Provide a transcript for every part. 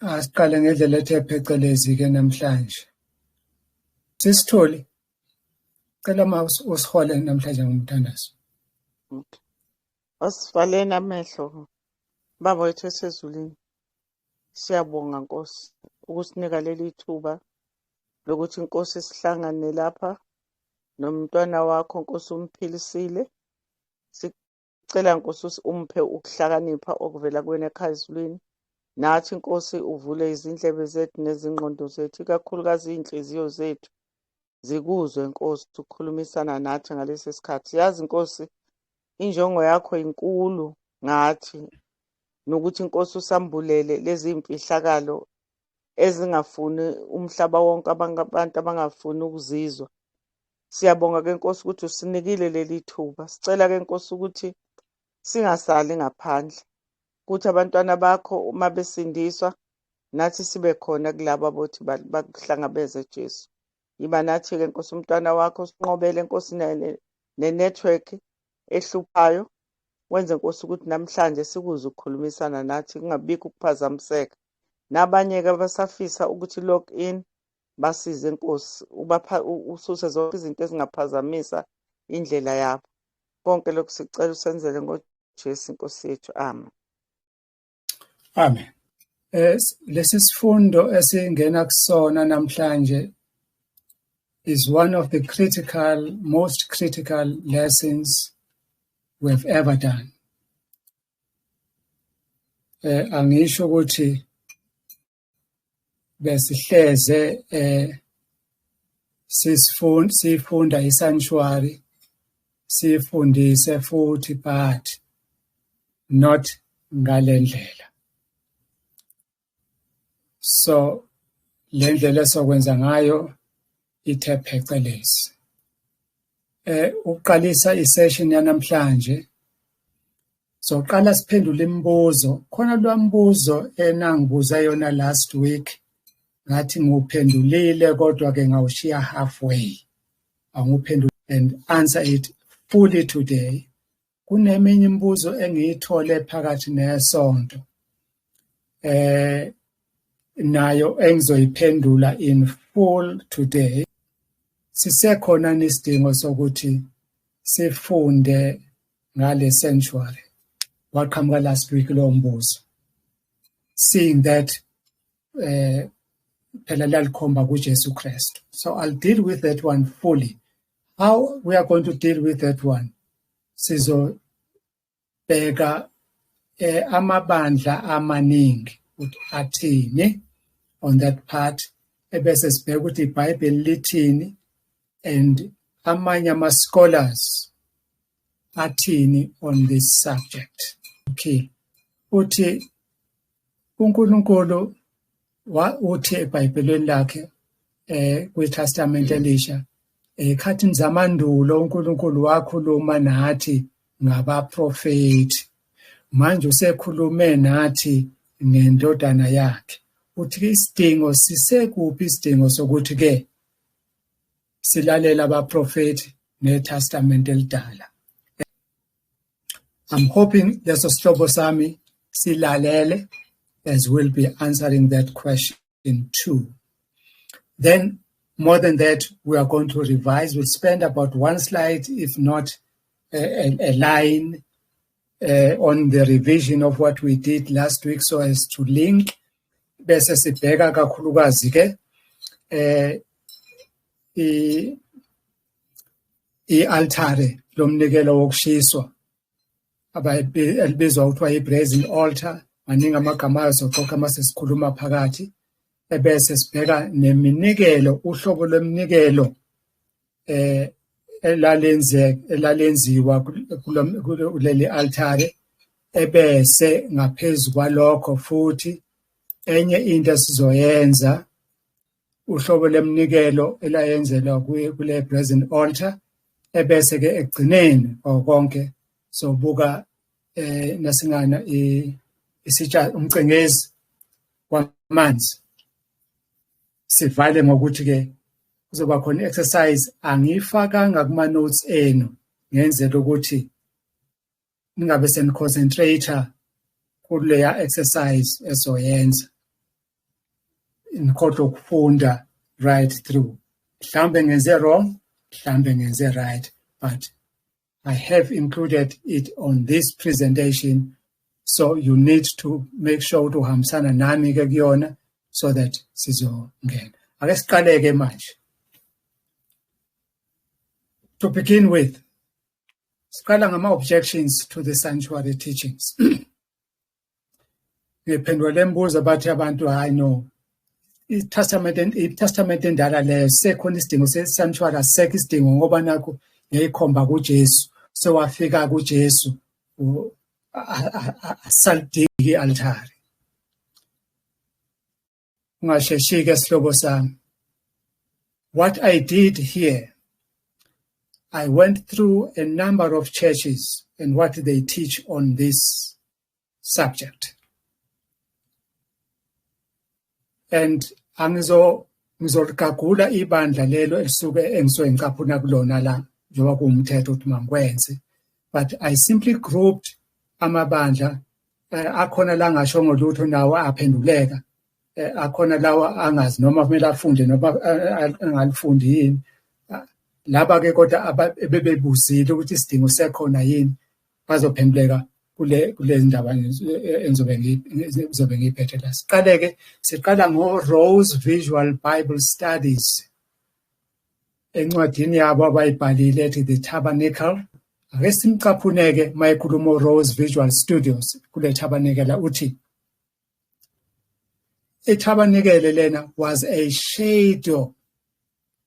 Asiqale ngendlela ethe phecelezi ke namhlanje. Sisitholi. Cela usihole namhlanje ngomthandazo. Okay. Asivaleni amehlo. Baba wethu esezulwini. Siyabonga Nkosi ukusinika leli thuba lokuthi Nkosi sihlangane lapha nomntwana wakho Nkosi umphilisile. Sicela Nkosi umphe ukuhlakanipha okuvela kuwena ekhaya ezulwini. Nathi Nkosi uvule izindlebe zethu nezingqondo zethu, ikakhulukazi inhliziyo zethu zikuzwe Nkosi ukukhulumisana nathi ngalesi sikhathi. Yazi Nkosi injongo yakho inkulu ngathi nokuthi Nkosi usambulele lezi imfihlakalo ezingafuni umhlaba wonke abantu abangafuni ukuzizwa. Siyabonga ke Nkosi ukuthi usinikile leli thuba. Sicela ke Nkosi ukuthi singasali ngaphandle. Ukuthi abantwana bakho uma besindiswa nathi sibe khona kulabo abothi bakuhlangabeze Jesu. Yiba nathi ke Nkosi umntwana wakho sinqobele Nkosi ne-network ehluphayo. Wenze Nkosi ukuthi namhlanje sikuzwe ukukhulumisana nathi kungabikho ukuphazamiseka. Nabanye ke abasafisa ukuthi log in basize Nkosi ususe zonke izinto ezingaphazamisa indlela yabo. Konke lokhu sicela usenzele ngoJesu Nkosi yethu. Amen. Amen. Lesi sifundo esingena kusona namhlanje is one of the most critical lessons we've ever done. Angisho ukuthi besihleze sifunda isanctuary, sifundise futhi but not ngalendlela. So lendlela sokwenza ngayo ithe phecelezi. Uqalisa isession yanamhlanje. So qala siphendule imibuzo. Khona lwambuzo enangibuza yona last week. Ngathi nguphendulile kodwa ke ngawushiya halfway. Anguphendule and answer it fully today. Kuneminye imibuzo engiyithole phakathi nesonto. Nayo engizoyiphendula in full today. Sisekhona nesidingo sokuthi sifunde ngale sanctuary. Waqhamuka last week lo mbuzo. Seeing that phela lalikhomba kuJesu Kristu. So I'll deal with that one fully. How we are going to deal with that one? Sizobheka amabandla amaningi ukuthi athini on that part. Ebese sibheka ukuthi iBhayibheli lithini and amanye ama-scholars athini on this subject. Okay. Uthi uNkulunkulu uthi eBhayibhelini lakhe kwiTestament elisha ekhathini zamandulo uNkulunkulu wakhuluma nathi ngabaprofeti. Manje usekhulume nathi ngendodana yakhe. Uthi isidingo sisekuphi isidingo sokuthi ke silalela abaprofeti neTestament elidala. I'm hoping leso sihlobo sami silalele as we'll be answering that question too. Then more than that, we are going to revise. We'll spend about one slide, if not a line, on the revision of what we did last week so as to link. Bese sibheka kakhulukazi ke i-altare lomnikelo wokushiswa elibizwa kuthiwa i-Brozen Altar. Maningi amagama ayo soxoxa mase sikhuluma phakathi. Ebese sibheka neminikelo, uhlobo lweminikelo elalenziwa kuleli altare. Ebese ngaphezu kwalokho futhi enye into esizoyenza uhlobo leminikelo elayenzelwa kule Brozen Altar. Ebese ke egcineni konke sobuka nasingana isitsha umcengezi wamanzi. Sivale ngokuthi ke kuzoba khona exercise angifakanga kuma notes enu ngenzela ukuthi ningabe seniconcentrate kuleya exercise esoyenza. inkodwa ukufunda right through. Mhlambe ngenze wrong, mhlambe ngenze right, but I have included it on this presentation, so you need to make sure to uhambisana nami ke kuyona so that sizongena. Ake siqale ke manje. To begin with, siqala ngama objections to the sanctuary teachings. Ngiphendula lembuzo bathi abantu hayi no. iTestament endala leyo sekhona isidingo se-sanctuary asekho isidingo ngoba nakho ngeyikhomba kuJesu sewafika kuJesu asalidiki i-altari. Ungasheshike sihlobo sami. What I did here, I went through a number of churches and what they teach on this subject. And ngizokagula ibandla lelo esuke engisuke ngicaphuna kulona la njengoba kuwumthetho ukuthi mangikwenze, but I simply grouped amabandla. Akhona la ngashongo lutho nawo aphenduleka, akhona lawa angazi noma kumele afunde noma angalifundi yini. Laba ke kodwa bebebuzile ukuthi isidingo sekhona yini bazophenduleka kule ndaba enzobe ngiphethe la. Siqala ngo-Rose Visual Bible Studies encwadini yabo abayibhalile ethi The Tabernacle. Ake simcaphuneke mayekhuluma Rose Visual Studios kule Tabernacle uthi iTabernacle lena was a shadow,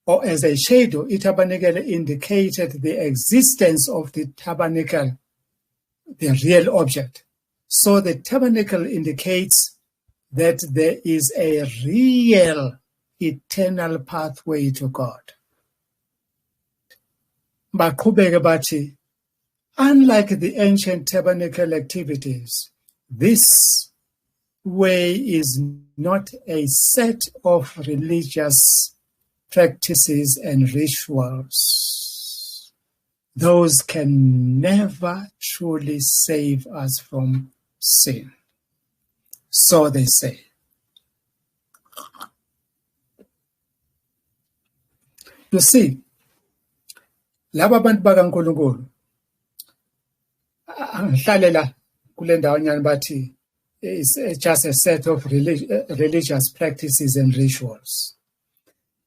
or as a shadow, iTabernacle indicated the existence of the tabernacle, the real object. So the tabernacle indicates that there is a real eternal pathway to God. Baqhubeke bathi, unlike the ancient tabernacle activities, this way is not a set of religious practices and rituals. Those can never truly save us from sin. So they say. You see, laba bantu bakaNkulunkulu angihlalela kule ndawo nyani bathi it's just a set of religious practices and rituals.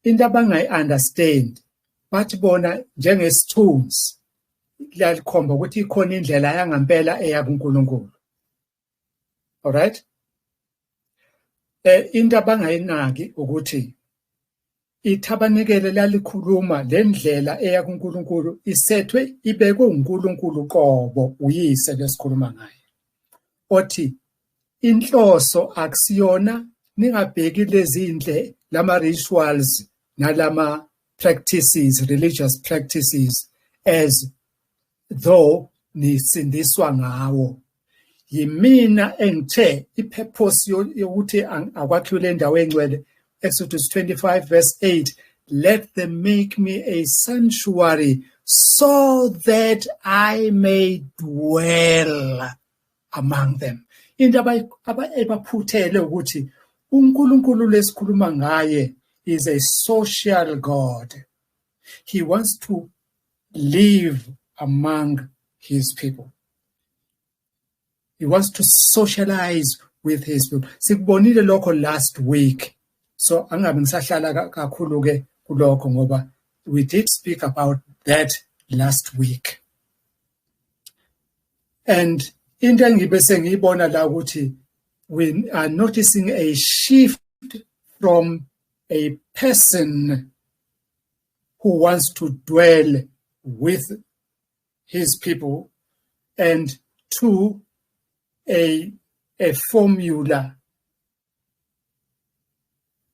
Into abangayi-understand bathi bona njengesithunzi liyalikhomba ukuthi ikhona indlela yangempela eya kuNkulunkulu. Alright? Into abangayinaki ukuthi iTabernacle lalikhuluma le ndlela eya kuNkulunkulu isethwe ibekwe uNkulunkulu qobo uyise lesikhuluma ngaye. Othi inhloso akusiyona ningabheki lezi indle lama rituals nalama practices, religious practices, as though nisindiswa ngawo. Yimina engithe ipurpose yokuthi akwakhiwe le ndawo engcwele, Exodus 25 verse 8, let them make me a sanctuary so that I may dwell among them. Into abaphuthele ukuthi uNkulunkulu lesikhuluma ngaye is a social God. He wants to live among his people. He wants to socialize with his people. Sikubonile lokho last week. So angabe ngisahlala kakhulu ke kulokho ngoba we did speak about that last week. And into engibe sengiyibona la ukuthi we are noticing a shift from a person who wants to dwell with his people and to a formula.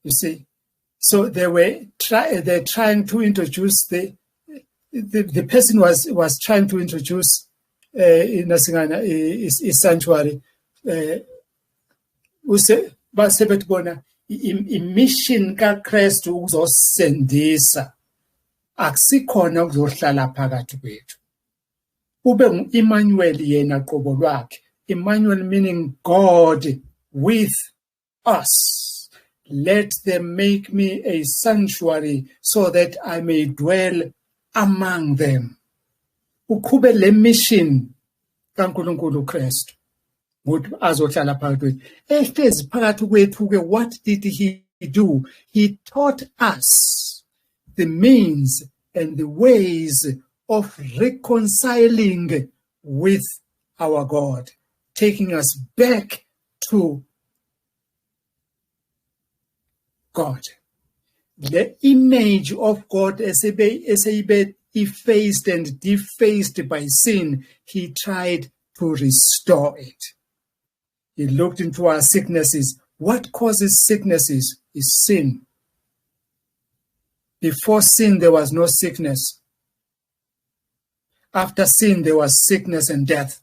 You see, so they're trying to introduce the person was trying to introduce in a sanctuary. Basebethi bona mission kaKristu ukuzosendisa akusikhona ukuzohlala phakathi kwethu. Ube uEmmanuel yena qobo lwakhe. Emmanuel meaning God with us. let them make me a sanctuary so that I may dwell among them. Uqhube le mission kaNkulunkulu uKristu ukuthi azohlala phakathi kwethu. Ehlezi phakathi kwethu ke, what did he do? He taught us the means and the ways of reconciling with our God, taking us back to God. The image of God as effaced and defaced by sin, he tried to restore it. He looked into our sicknesses. What causes sicknesses is sin. Before sin, there was no sickness. After sin, there was sickness and death.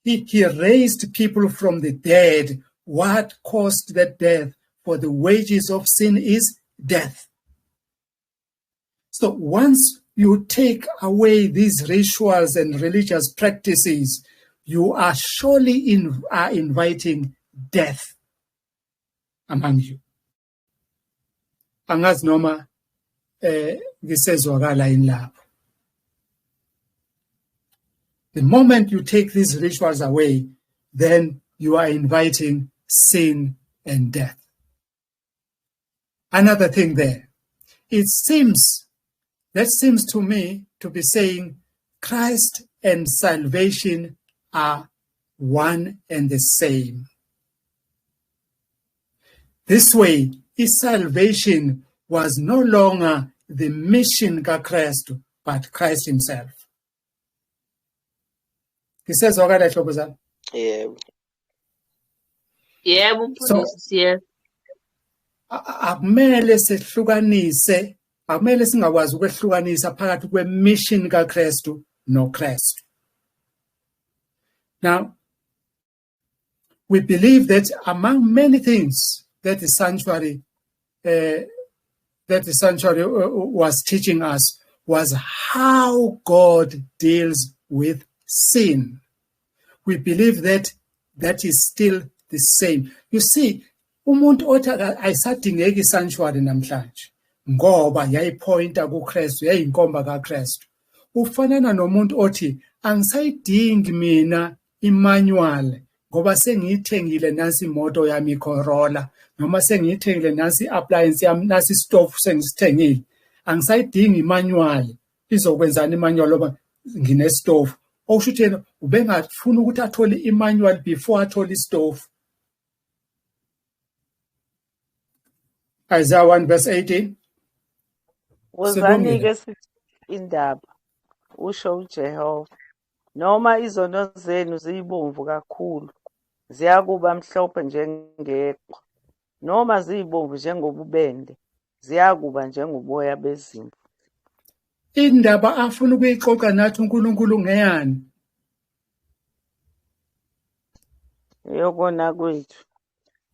He raised people from the dead. What caused that death? For the wages of sin is death. So once you take away these rituals and religious practices, you are surely inviting death among you. Angazi noma ngisezwakala in lapho. The moment you take these rituals away, then you are inviting sin and death. Another thing there, that seems to me to be saying Christ and salvation are one and the same. This way, his salvation was no longer the mission of Christ, but Christ himself. He says, so akumele sehlukanise, akumele singakwazi ukwehlukanisa phakathi kwemission kaKristu noKristu. Now, we believe that among many things that the sanctuary was teaching us was how God deals with sin. We believe that is still the same. You see, umuntu othi ayisadingeki sanctuary namhlanje ngoba yayipointa kuKristu, yayinkomba kaKristu. Ufanana nomuntu othi angisayidingi mina imanual ngoba sengiyithengile nasi imoto yami Corolla, noma sengiyithengile nasi appliance yami, nasi stove sengisithengile. Angisayidingi imanual. Izokwenzani imanual ngoba ngine stove? Okusho ukuthi yena ubengafuna ukuthi athole imanual before athole istove. Isaiah 1 verse 18. Wozani-ke indaba, usho uJehova, noma izono zenu ziyibomvu kakhulu, ziyakuba mhlophe njengeqhwa, noma ziyibomvu njengobubende, ziyakuba njengoboya bezimvu. Indaba afuna ukuyixoxa nathi uNkulunkulu ngeyani? Eyokona kwethu.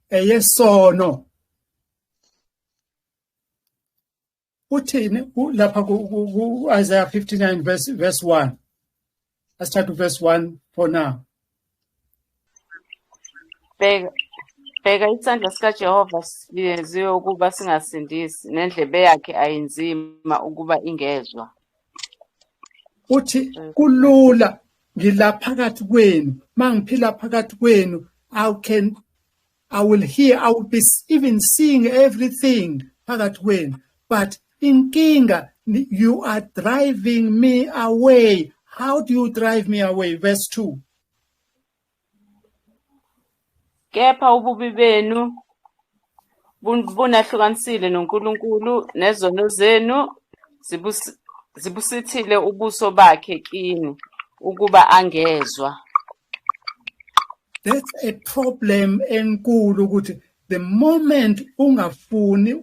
Eyesono. Uthini lapha ku Isaiah 59 verse 1. Let's start with verse 1 for now. Bheka isandla sikaJehova siyenziwe ukuba singasindisi, nendlebe yakhe ayinzima ukuba ingezwa. Uthi kulula ngila phakathi kwenu, mangiphila phakathi kwenu, I will hear, I will be even seeing everything phakathi kwenu, but inkinga, you are driving me away. How do you drive me away? Verse 2. Kepha ububi benu bunahlukanisile noNkulunkulu, nezono zenu zibusithile ubuso bakhe kini ukuba angezwa. That's a problem enkulu ukuthi the moment ungafuni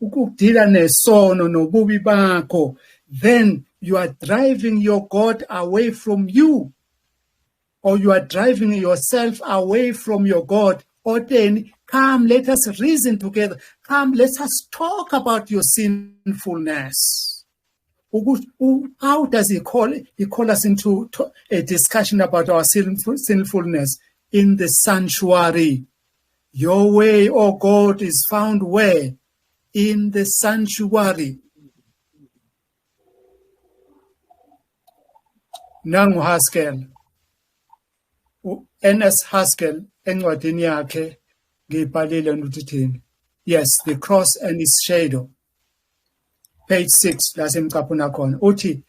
ukudila nesono nobubi bakho, then you are driving your God away from you, or you are driving yourself away from your God. Or then, come, let us reason together. Come, let us talk about your sinfulness. How does he call it? He call us into a discussion about our sinfulness in the sanctuary. Your way, O God, is found where? In the sanctuary. Nangu Haskell. N.S. Haskell, encwadini yakhe ngibhalile nokuthini. Yes, the cross and its shadow. Page 6, lasemcaphuna khona. Uthi,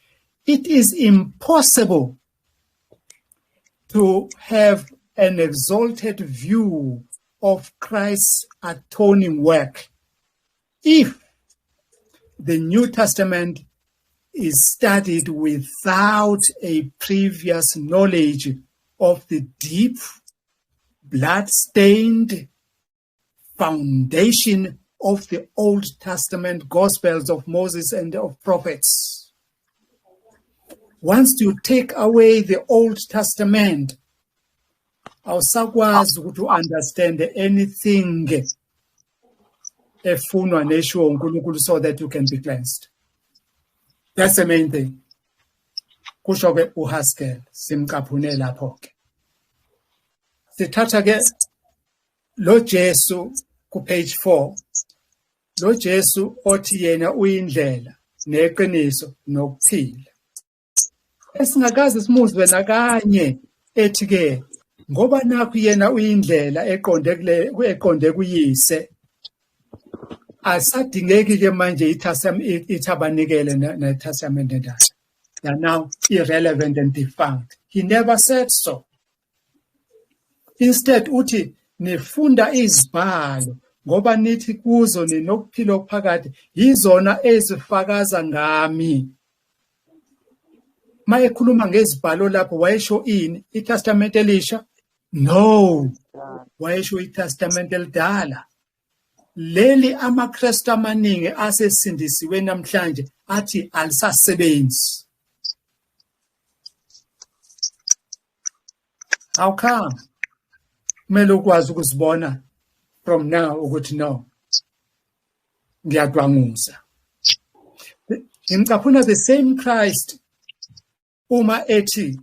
it is impossible to have an exalted view of Christ's atoning work if the New Testament is studied without a previous knowledge of the deep, blood-stained foundation of the Old Testament Gospels of Moses and of prophets. Once you take away the Old Testament, awusakwazi to understand anything efunwa neshiwo uNkulunkulu so that you can be cleansed. That's the main thing. Kusho ke uHaskell simcaphune lapho ke. Sithatha ke lo Jesu ku page 4. Lo Jesu othi yena uyindlela neqiniso nokuphila. Esingakazi simuzwe nakanye ethi ke ngoba nakho yena uyindlela eqonde kuyise. Asadingeki ke manje ithabanikele neTestament endala. They are now irrelevant and defunct. He never said so. Instead, uthi nifunda izibhalo ngoba nithi kuzo ninokuphila phakathi yizona ezifakaza ngami. Ma ekhuluma ngezibhalo lapho wayesho ini? iTestament elisha? No. Wayesho iTestament elidala. Leli amaKristu amaningi asesindisiwe namhlanje athi alisasebenzi. How come? Kumele ukwazi ukuzibona from now ukuthi no. Ngiyadwanguza. Ngicafuna the same Christ uma ethi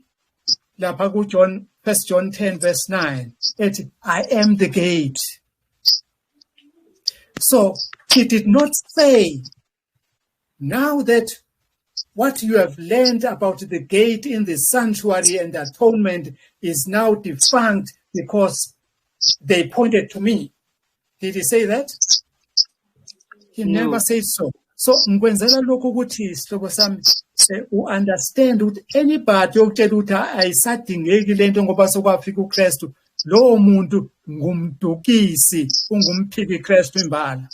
lapha ku John 1 John 10 verse 9 ethi I am the gate. So he did not say now that what you have learned about the gate in the sanctuary and atonement is now defunct because they pointed to me. Did he say that? He never said so. So ngikwenzela lokho ukuthi sihlobo sami understand ukuthi anybody okutshela ukuthi ayisadingeki lento ngoba sokwafika uKristu lo muntu ngumdukisi ungumphiki Kristu imbala.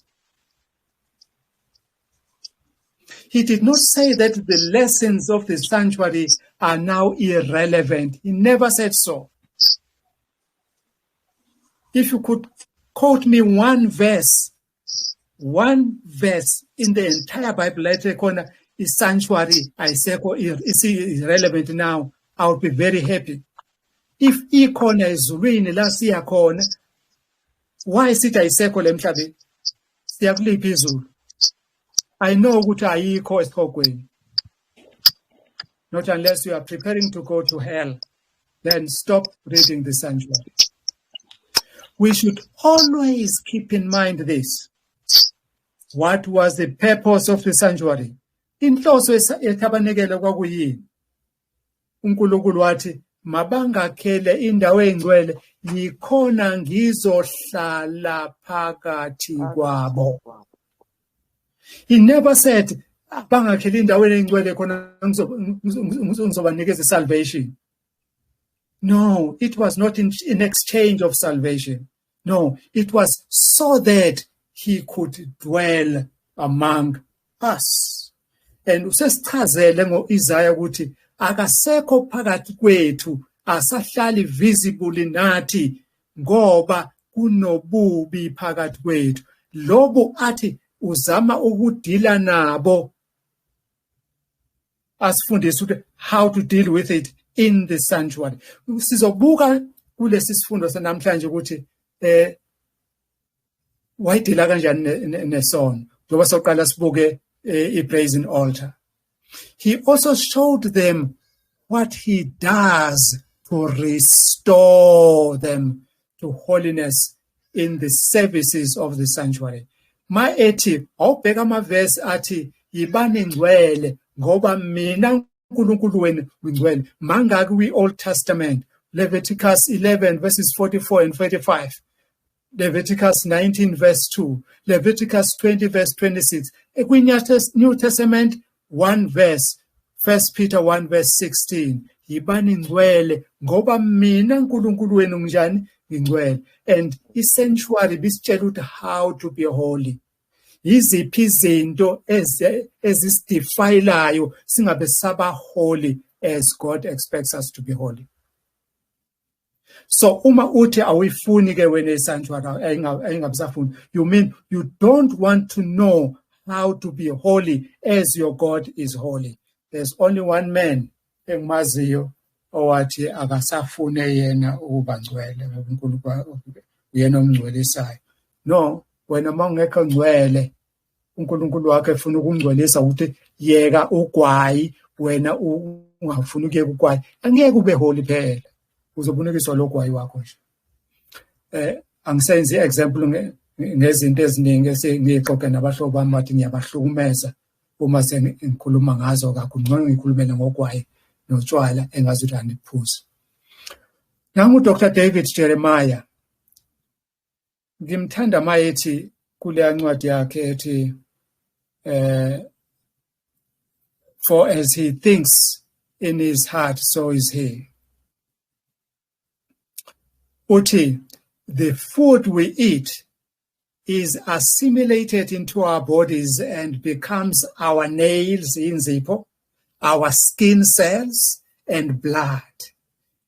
He did not say that the lessons of the sanctuary are now irrelevant. He never said so. If you could quote me one verse in the entire Bible, like is sanctuary, is irrelevant now, I would be very happy. If ikhona ezulwini la siya khona, why sithi ayisekho lemhlabeni? Siyakuliphi izulu? I know ukuthi ayikho esikhokweni. Not unless you are preparing to go to hell, then stop reading the sanctuary. We should always keep in mind this. What was the purpose of the sanctuary? Inhloso yeTabernacle kwakuyini? uNkulunkulu wathi mabangakhele indawo engcwele yikhona ngizohlala phakathi kwabo. He never said bangakhele indawo engcwele khona ngizobanikeza salvation. No, it was not in exchange of salvation. No, it was so that he could dwell among us. And usesichazele ngoIsaiah ukuthi akasekho phakathi kwethu asahlali visible nathi ngoba kunobubi phakathi kwethu. Lobo athi uzama ukudila nabo. Asifundise ukuthi how to deal with it in the sanctuary. Sizobuka kulesi sifundo sanamhlanje ukuthi wayidila kanjani nesono. Njoba soqala sibuke Brozen Altar. He also showed them what he does to restore them to holiness in the services of the sanctuary. Ma ethi awubheka amavesi athi yibani ngcwele ngoba mina uNkulunkulu wenu ungcwele. Mangaki kwi-Old Testament, Leviticus 11 verses 44 and 45. Leviticus 19 verse 2, Leviticus 20 verse 26. New Testament 1 verse, 1 Peter 1 verse 16. Yibani ngcwele ngoba mina uNkulunkulu wenu njani ngcwele. And essentially bisitshela ukuthi how to be holy. Yiziphi izinto ezisidefilayo singabe saba holy as God expects us to be holy. So uma uthi awuyifuni ke wena esanctuary ayingabisafuni, you mean you don't want to know how to be holy as your God is holy. There's only one man engimaziyo owathi akasafune yena ukuba ngcwele ngoba uNkulunkulu uyena omngcwelisayo. No, wena mawungekho ngcwele uNkulunkulu wakhe efuna ukungcwelisa ukuthi yeka ugwayi, wena ungafuni ukuyeka ugwayi, angeke ube holy phela. Uzobunekiswa logwayi wakho nje. Angisenzi example ngezinto eziningi esengixoxe nabahlobo bami bathi ngiyabahlukumeza uma sengikhuluma ngazo kakhulu, ngcono ngikhulumele ngogwayi notshwala engazi ukuthi andiphuza. Nangu Dr. David Jeremiah, ngimthanda mayethi kule ncwadi yakhe ethi for as he thinks in his heart so is he. Uthi, the food we eat is assimilated into our bodies and becomes our nails, inzipho, our skin cells, and blood.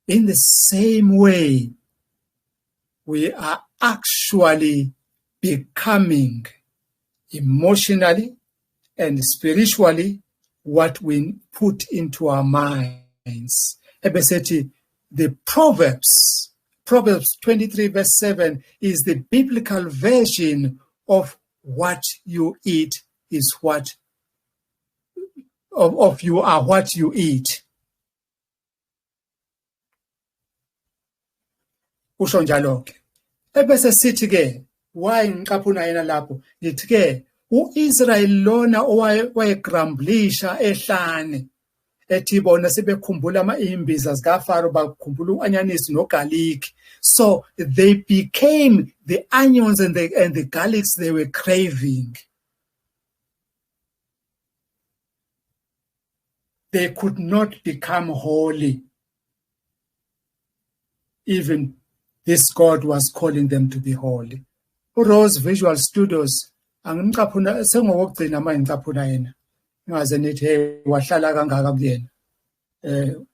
In the same way, we are actually becoming emotionally and spiritually what we put into our minds. Ebesethi, the Proverbs 23 verse 7 is the biblical version of what you eat is what of you are what you eat. Usho njalo ke. Ebese sithi ke why ngiqaphuna yena lapho ngithi ke uIsrael lona owayegramblisha ehlane ethi bona sebekhumbula imbiza zikaFaro bakhumbula uanyanisi nogarlic, so they became the onions and the garlics they were craving. They could not become holy. Even this God was calling them to be holy. Rose Visual Studios angimqaphuna sengokugcina manje ngiqaphuna yena ngaze nithi hey wahlala kangaka kuyena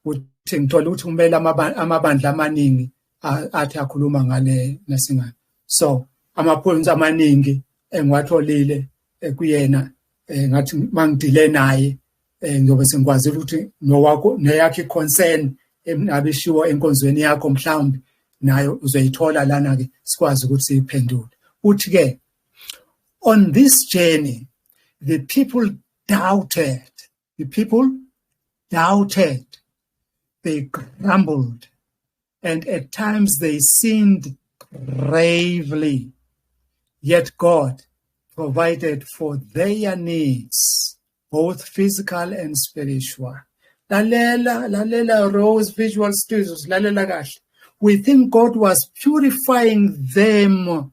uthi ngithola ukuthi kumele amabandla amaningi athi akhuluma ngale nasingane. So amaphoyints amaningi engiwatholile kuyena ngathi mangidile naye ngiyobe sengikwazile ukuthi nowakho neyakhe concern abishiwo enkonzweni yakho mhlawumbe nayo uzoyithola lana ke sikwazi ukuthi siphendule. Uthi ke on this journey the people doubted, they grumbled, and at times they sinned gravely. Yet God provided for their needs, both physical and spiritual. Lalela Rose Visual Studios, lalela kahle. We think God was purifying them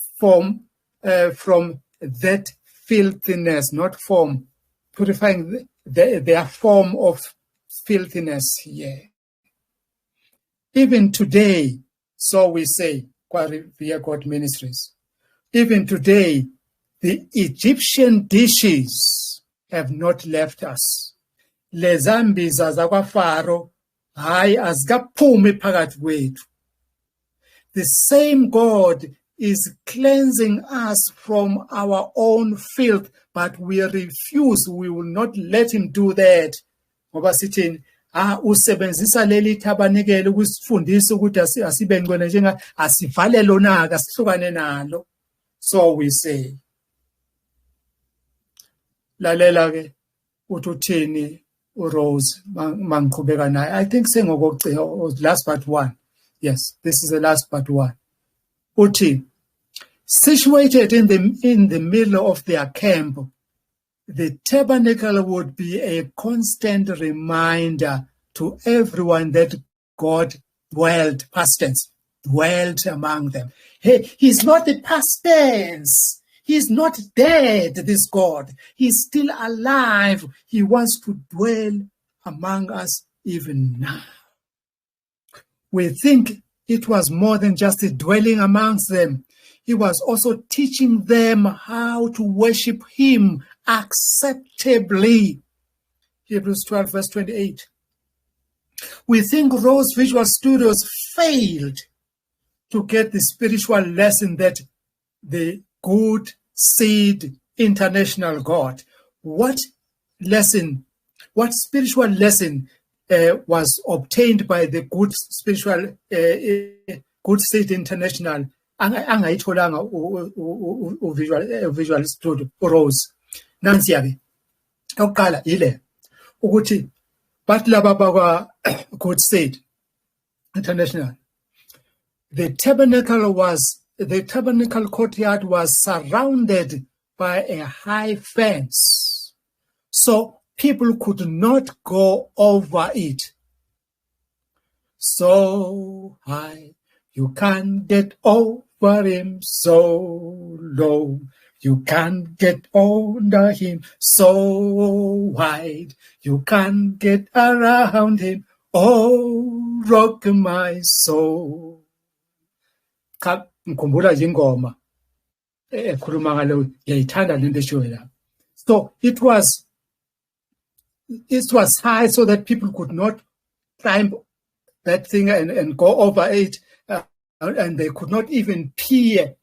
from that filthiness, not from purifying their form of filthiness here. Even today, so we say, via God Ministries, even today, the Egyptian dishes have not left us. Lezambiza zakwaFaro hayi azikaphumi phakathi kwethu. The same God is cleansing us from our own filth, but we refuse. We will not let him do that. Ngoba sithini usebenzisa leli tabernacle ukusifundisa ukuthi asibe ngcwele njenga asivale lona ke asihlukane nalo. So we say lalela ke uthini uRose mangiqhubeka naye. I think sengokugcina last but one. Yes, this is the last but one. Uthi Situated in the middle of their camp, the tabernacle would be a constant reminder to everyone that God dwelt, past tense, dwelt among them. Hey, he's not the past tense. He's not dead, this God. He's still alive. He wants to dwell among us even now. We think it was more than just a dwelling amongst them. He was also teaching them how to worship him acceptably. Hebrews 12, verse 28. We think Rose Visual Studios failed to get the spiritual lesson that the Good Seed International got. What spiritual lesson was obtained by the Good Seed International? Angayitholanga Visual Studio Rose. Nansi-ke oqala ile ukuthi bathi laba bakwa Good Seed International, the Tabernacle Courtyard was surrounded by a high fence, so people could not go over it. So high, you can't get over him, so low, you can't get under him, so wide, you can't get around him, oh, rock my soul. Ngikhumbula ingoma ekhuluma ngalo, ngiyayithanda lento eshoyo la. So it was high so that people could not climb that thing and go over it, and they could not even peep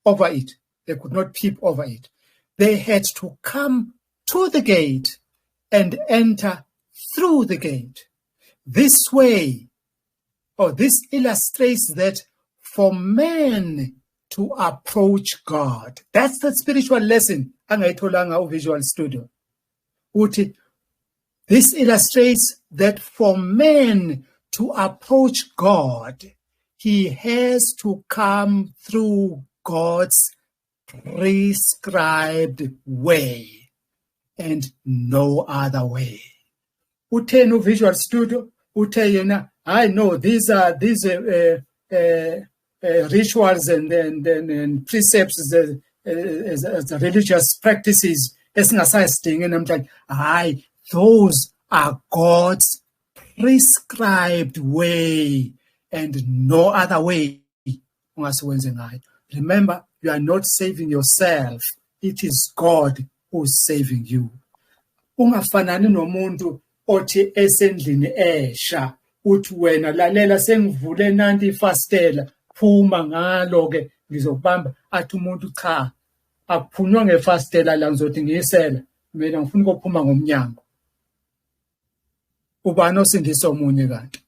over it. They could not peep over it. They had to come to the gate and enter through the gate. This illustrates that for men to approach God, that's the spiritual lesson angayitholanga Visual Studio. This illustrates that for men to approach God, he has to come through God's prescribed way and no other way. Uthe Visual Studio, uthe yena, I know these rituals and precepts as religious practices. And I'm like, those are God's prescribed way and no other way. Remember, you are not saving yourself. It is God who is saving you. Ungafanani nomuntu othi esendlini esha uthi wena lalela sengivule nanti ifastela phuma ngalo ke ngizobamba athi umuntu cha akuphunywa ngefastela la ngizothi ngiyisela mina ngifuna ukuphuma ngomnyango. Ubani osindisa omunye kanti?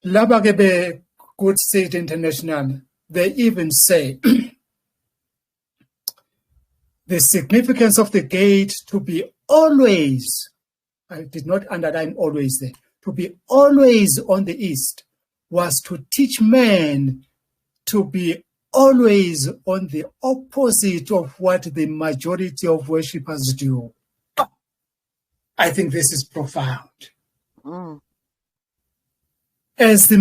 Laba ke be Good Seed International, they even say the significance of the gate to be always, I did not underline always there, to be always on the east was to teach men to be always on the opposite of what the majority of worshippers do. I think this is profound. As the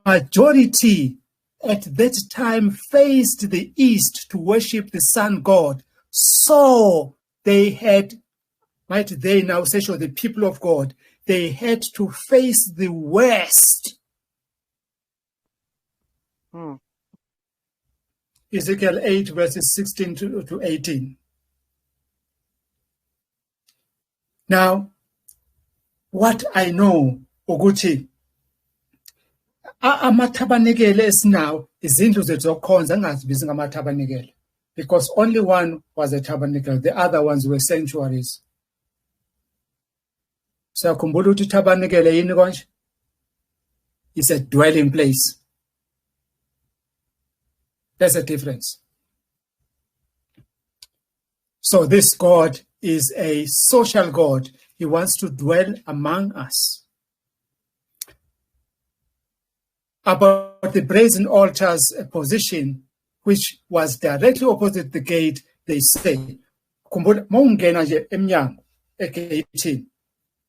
majority at that time faced the east to worship the sun god, so they had, might they now say, so the people of God, they had to face the west. Ezekiel 8, verses 16 to 18. Now, what I know, ukuthi amaTabernacle esinawo izindlu zethu zokukhonza angazibizi ngamaTabernacle, because only one was a tabernacle, the other ones were sanctuaries. Siyakhumbula ukuthi iTabernacle yini konje? It's a dwelling place. There's a difference. So this God is a social God. He wants to dwell among us. About the brazen altar's position, which was directly opposite the gate, they say, khumbula mawungena nje emnyango egate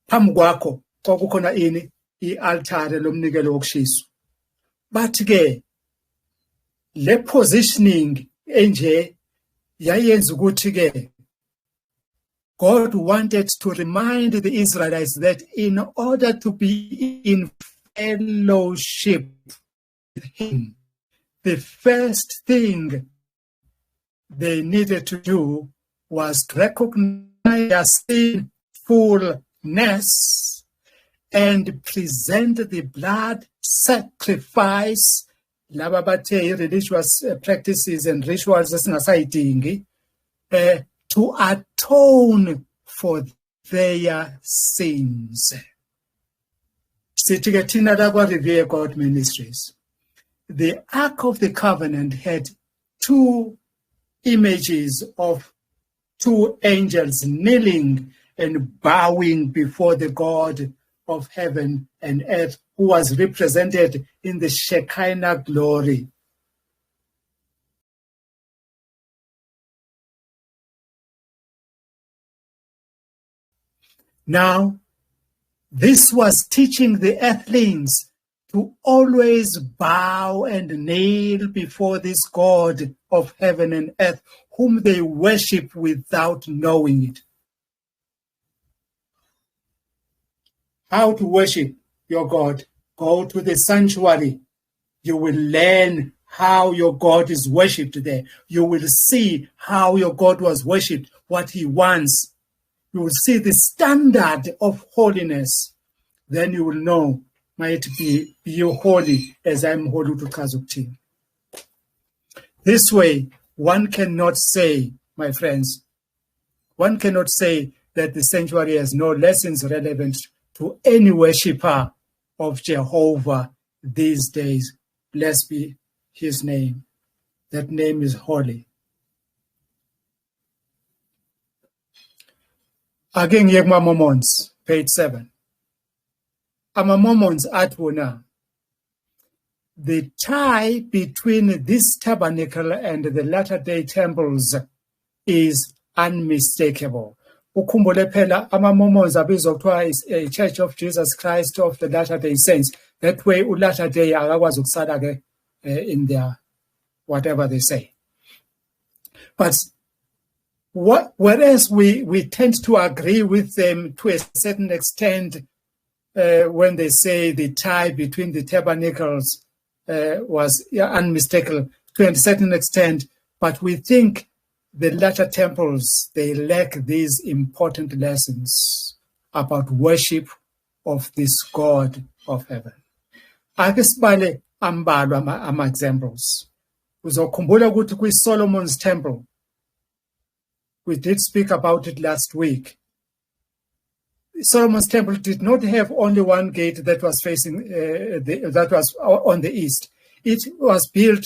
phambi kwakho kwakukhona ini i-altare lomnikelo wokushiswa. But ke le positioning enje yayenza ukuthi ke God wanted to remind the Israelites that in order to be in fellowship with him, the first thing they needed to do was to recognize their sinfulness and present the blood sacrifice, laba bathe religious practices and rituals esingasayidingi, to atone for their sins. Sithi ke thina la kwa-Revere God Ministries, the Ark of the Covenant had two images of two angels kneeling and bowing before the God of heaven and earth, who was represented in the Shekinah glory. Now, this was teaching the earthlings to always bow and kneel before this God of heaven and earth, whom they worship without knowing it. How to worship your God? Go to the sanctuary. You will learn how your God is worshipped there. You will see how your God was worshipped, what he wants. You will see the standard of holiness. Then you will know, might be you holy as I'm holy to Kazuki. This way, one cannot say, my friends, one cannot say that the sanctuary has no lessons relevant to any worshipper of Jehovah these days. Blessed be his name. That name is holy. Again, Yegma Mormons, page 7. Ama Mormons at Wuna. The tie between this tabernacle and the Latter-day temples is unmistakable. Ukhumbule phela ama Mormons abizwa kuthiwa is a Church of Jesus Christ of the Latter-day Saints. That way uLatter-day akakwazi ukusala ke in their whatever they say. But whereas we tend to agree with them to a certain extent when they say the tie between the tabernacles was unmistakable to a certain extent, but we think the latter temples, they lack these important lessons about worship of this God of heaven. Ake sibale ambalwa ama-examples. Uzokhumbula ukuthi kwi-Solomon's temple, we did speak about it last week. Solomon's temple did not have only one gate that was facing, that was on the east. It was built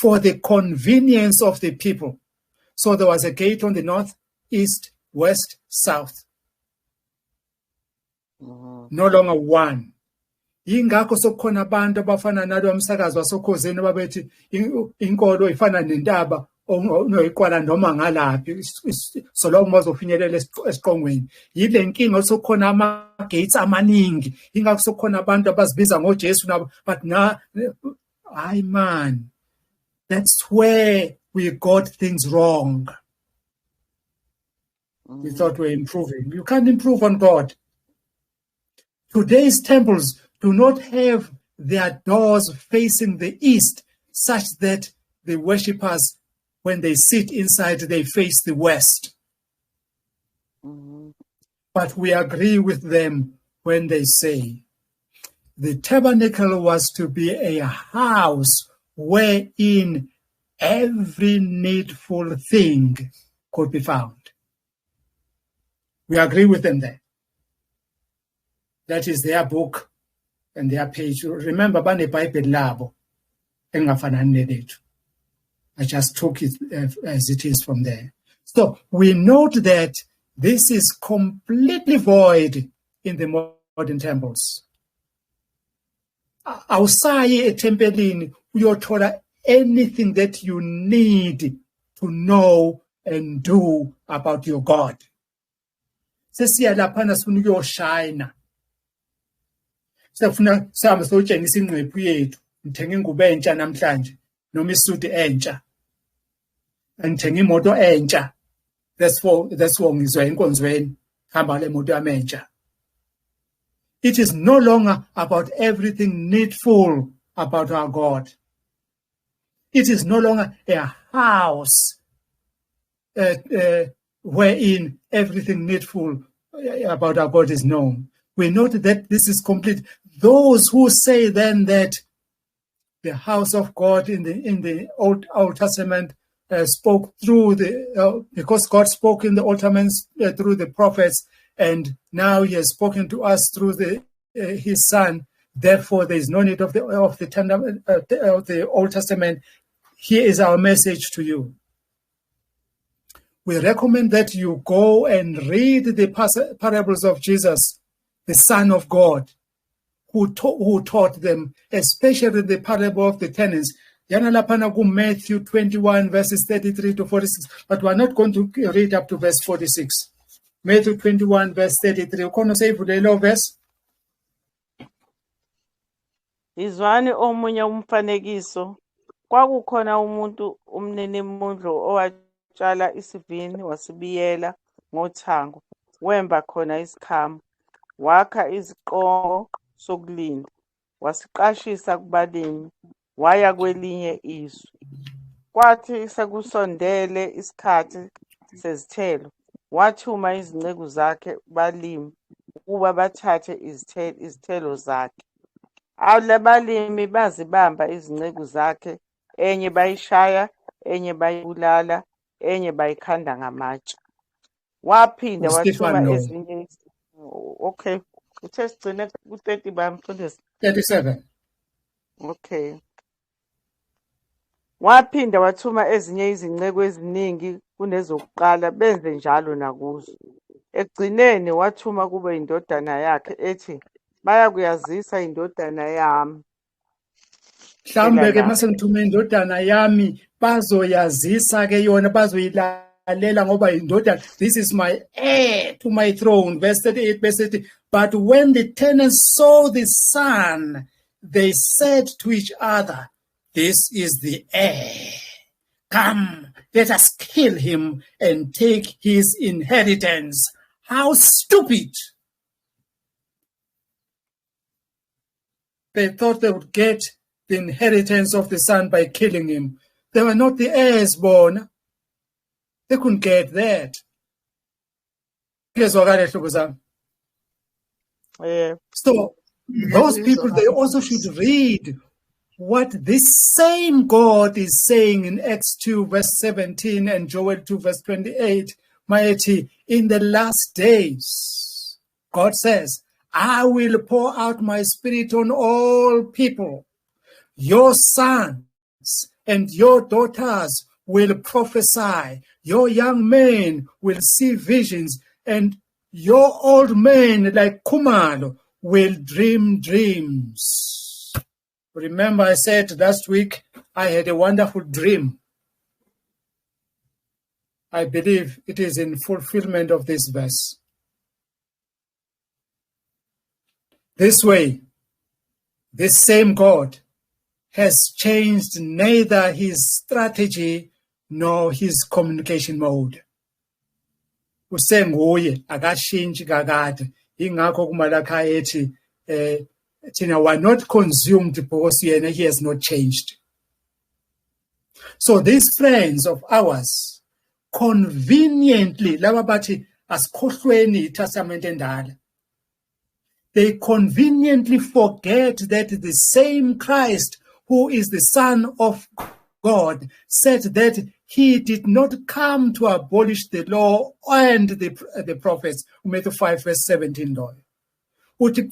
for the convenience of the people. So there was a gate on the north, east, west, south. No longer one. Yingakho sokukhona abantu abafana nalo umsakazo wasokhosini ababethi inkolo ifana nentaba onoyiqwala noma ngalaphi so lo umozofinyelela esiqongweni. Yile nkinga sokukhona ama-gates amaningi. Yingakho sokukhona abantu abazibiza ngoJesu nabo, but na hayi man, that's where we got things wrong. We thought we were improving. You can't improve on God. Today's temples do not have their doors facing the east, such that the worshippers, when they sit inside, they face the west. But we agree with them when they say the tabernacle was to be a house wherein every needful thing could be found. We agree with them there. That is their book and their page. Remember, bane-Bible labo engafanani nelethu. I just took it as it is from there. So we note that this is completely void in the modern temples. awusayi etempelini uyothola anything that you need to know and do about your God. Sesiya laphana sifuna ukuyoshayina. Sifuna sihambe siyotshengisa ingqephu yethu. Ngithenga ingubo entsha namhlanje noma isuti entsha. Ngithenga imoto entsha. That's for ngizwa enkonzweni hamba le moto yami entsha. It is no longer about everything needful about our God. It is no longer a house wherein everything needful about our God is known. We note that this is complete. Those who say then that the house of God in the Old Testament spoke through because God spoke in the Old Testament through the prophets, and now He has spoken to us through His Son. Therefore, there is no need of the Old Testament. Here is our message to you. We recommend that you go and read the parables of Jesus, the Son of God, who taught them, especially the parable of the tenants. Yana lapana ku Matthew 21 verses 33 to 46, but we're not going to read up to verse 46. Matthew 21 verse 33. Ukhona sayivulelo verse? Izwani omunye umfanekiso. Kwakukhona umuntu umninimundlo owatshala isivini wasibiyela ngothango, wemba khona isikhamu, wakha iziqongo sokulinda, wasiqashisa kubalimi, waya kwelinye izwe. Kwathi sekusondele isikhathi sezithelo, wathuma izinceku zakhe kubalimi ukuba bathathe izithelo zakhe. Abalimi bazibamba izinceku zakhe, enye bayishaya, enye bayibulala, enye bayikhanda ngamatshe. Waphinda wathuma ezinye. Okay, uthe sigcine ku-30 bamfundisi. 37. Okay. Waphinda wathuma ezinye izinceku eziningi kunezokuqala, benze njalo nakuzo. Ekugcineni wathuma kube indodana yakhe ethi, baya kuyazisa indodana yami. Mhlambe ke mase ngithume indodana yami bazoyazisa ke yona bazoyilalela ngoba indodana, this is my heir to my throne. Verse 38, verse 30. But when the tenants saw the son, they said to each other, this is the heir. Come, let us kill him and take his inheritance. How stupid! They thought they would get the inheritance of the son by killing him. They were not the heirs born. They couldn't get that. So those people, they also should read what this same God is saying in Acts 2 verse 17 and Joel 2 verse 28. Mighty, in the last days, God says, I will pour out my spirit on all people. Your sons and your daughters will prophesy. Your young men will see visions, and your old men like Kumalo will dream dreams. Remember, I said last week I had a wonderful dream. I believe it is in fulfillment of this verse. This way, this same God has changed neither his strategy nor his communication mode. Usenguye akashintshi kakade, ingakho kumalakha ethi thina were not consumed because yena he has not changed. So these friends of ours conveniently, laba bathi asikhohlweni iTestament endala, they conveniently forget that the same Christ who is the Son of God said that he did not come to abolish the law and the prophets. Matthew 5 verse 17.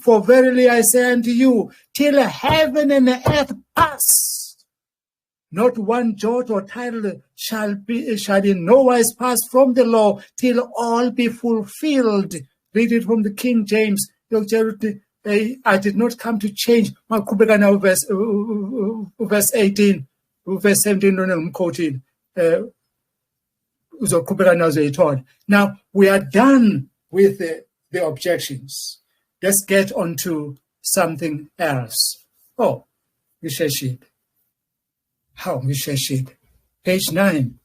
For verily I say unto you, till heaven and earth pass, not one jot or tittle shall in no wise pass from the law till all be fulfilled. Read it from the King James. I did not come to change. Maqhubeka now verse 18, verse 17 ngimquoting. Uzoqhubeka nazo uyithola. Now we are done with the objections. Let's get on to something else. Oh, ngisheshile. How ngisheshile. Page 9.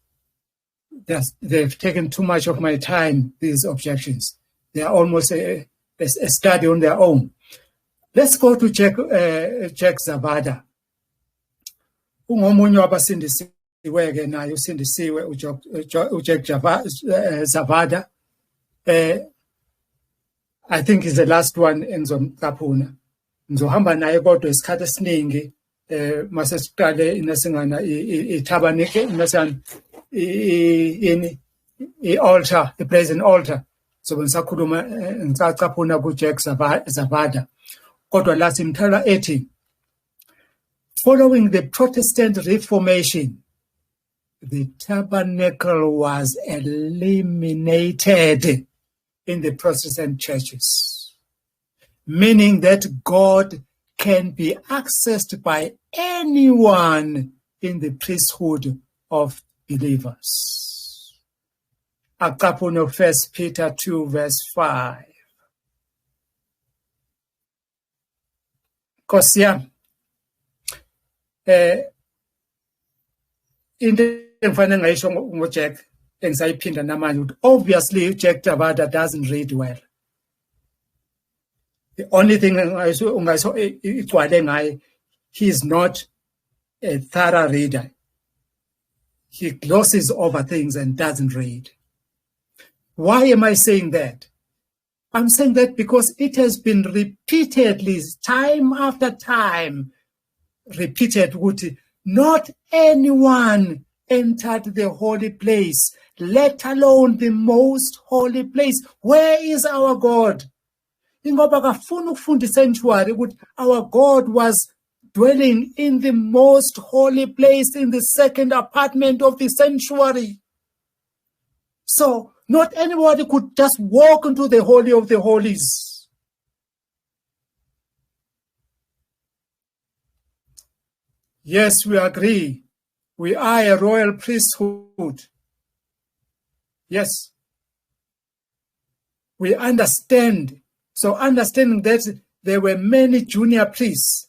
They've taken too much of my time, these objections. They are almost a study on their own. Let's go to Jack Zavada. Ungomunye wabasindisiwe ke naye usindisiwe uJack Zavada. I think he's the last one engizomqaphuna. Ngizohamba naye kodwa isikhathi esiningi mase siqale inasingana iTabernacle inasana i-altar, the Brozen Altar. So ngisakhuluma ngisacaphuna kuJack Zavada. Kodwa la simthola ethi, following the Protestant Reformation, the tabernacle was eliminated in the Protestant churches, meaning that God can be accessed by anyone in the priesthood of believers. Akapuno 1 Peter 2 verse 5. Kosia into engifana ngayisho ngoJack engisayiphinda namanje, obviously Jack Zavada doesn't read well. The only thing he is not a thorough reader. He glosses over things and doesn't read. Why am I saying that? I'm saying that because it has been repeatedly, time after time, repeated, not anyone entered the holy place, let alone the most holy place. Where is our God? Ingoba kafuna ukufunda sanctuary ukuthi our God was dwelling in the most holy place, in the second apartment of the sanctuary. So not anybody could just walk into the Holy of the Holies. Yes, we agree. We are a royal priesthood. Yes. We understand. So understanding that there were many junior priests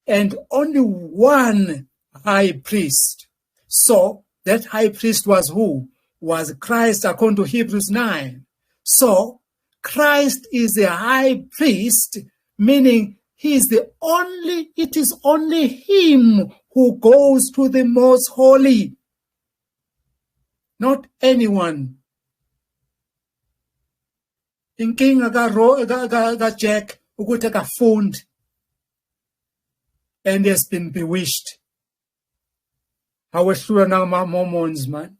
and only one high priest. So that high priest was who? Was Christ, according to Hebrews 9. So Christ is a high priest, meaning it is only him who goes to the most holy, not anyone. Inkinga ka Jack ukuthi akafundi and has been bewitched. Hawehlula nama Mormons man.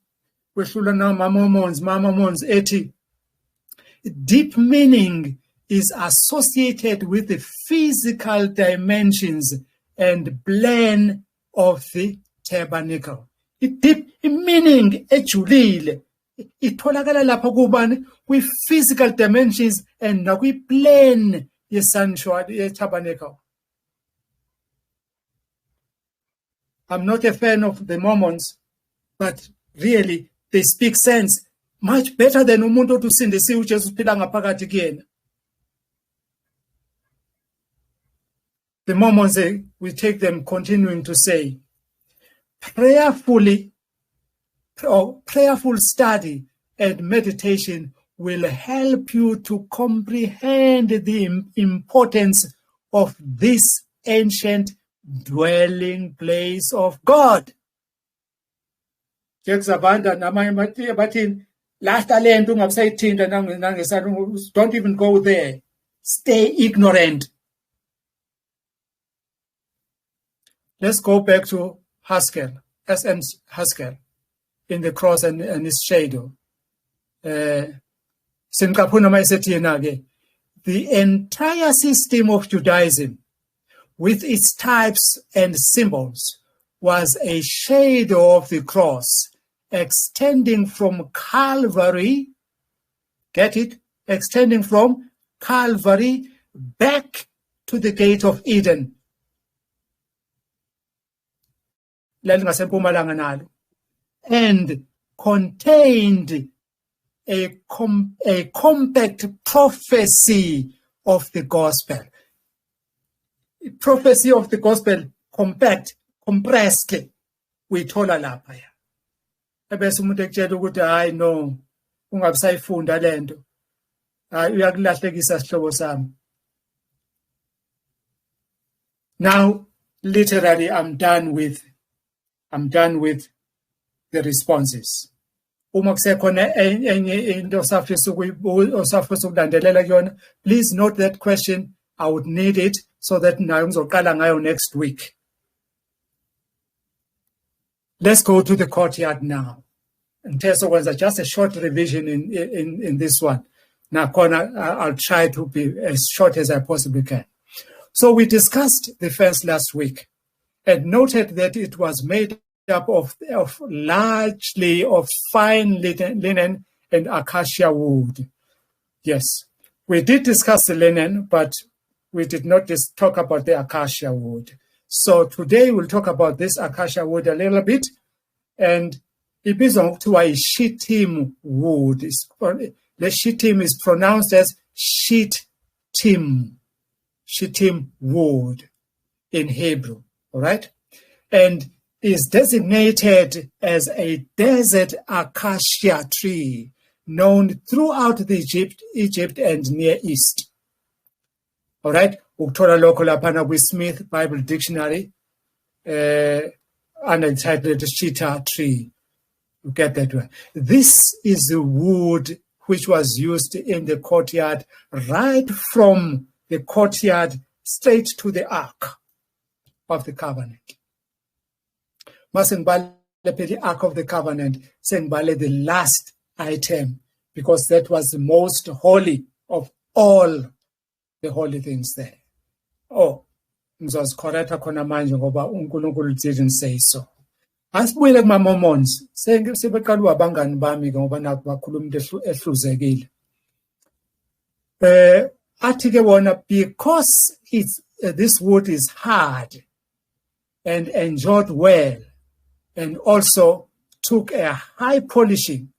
Wehlula nama Mormons ethi deep meaning is associated with the physical dimensions and plan of the tabernacle. Deep meaning ejulile itholakala lapha kubani with physical dimensions and nakwi plan ye-sanctuary ye-tabernacle. I'm not a fan of the Mormons, but really they speak sense much better than umuntu othusindisiwe uJesu phila ngaphakathi kuyena. The Mormons, we take them continuing to say, prayerful study and meditation will help you to comprehend the importance of this ancient dwelling place of God. Jack Zavada namanye bathi lahla lento ungabusayithinta nangesana, don't even go there. Stay ignorant. Let's go back to Haskell, S.M. Haskell, in the cross and its shadow. The entire system of Judaism, with its types and symbols, was a shadow of the cross, extending from Calvary, get it? Extending from Calvary back to the gate of Eden. And contained a compact prophecy of the gospel. Prophecy of the gospel, compact, compressed. We told lapha ya. Ebese umuntu ekutshela ukuthi hayi no, ungabisayifunda lento. Hayi uyakulahlekisa sihlobo sami. Now, literally, I'm done with the responses. Uma kusekhona enye into osafisa ukulandelela kuyona, please note that question. I would need it so that nayo ngizoqala ngayo next week. Let's go to the courtyard now. And Teso was just a short revision in this one. Now, I'll try to be as short as I possibly can. So we discussed the fence last week and noted that it was made up of largely of fine linen and acacia wood. Yes, we did discuss the linen, but we did not just talk about the acacia wood. So today we'll talk about this acacia wood a little bit, and it belongs to a shittim wood. The shittim is pronounced as shittim wood in Hebrew, all right? And is designated as a desert acacia tree known throughout the Egypt and Near East. All right? Ukuthola lokho laphana kwi-Smith Bible Dictionary, untitled Chapter tree. You get that one. This is the wood which was used in the courtyard, right from the courtyard straight to the Ark of the Covenant. Masengibale the Ark of the Covenant, sengibale the last item, because that was the most holy of all the holy things there. Oh, ngizosicorrecta khona manje ngoba uNkulunkulu didn't say so. Asibuyele kuma-Mormons, sebeqala abangani bami ngoba nakho bakhuluma into ehluzekile. Athi ke wona, because this wood is hard and endured well, and also took a high polishing,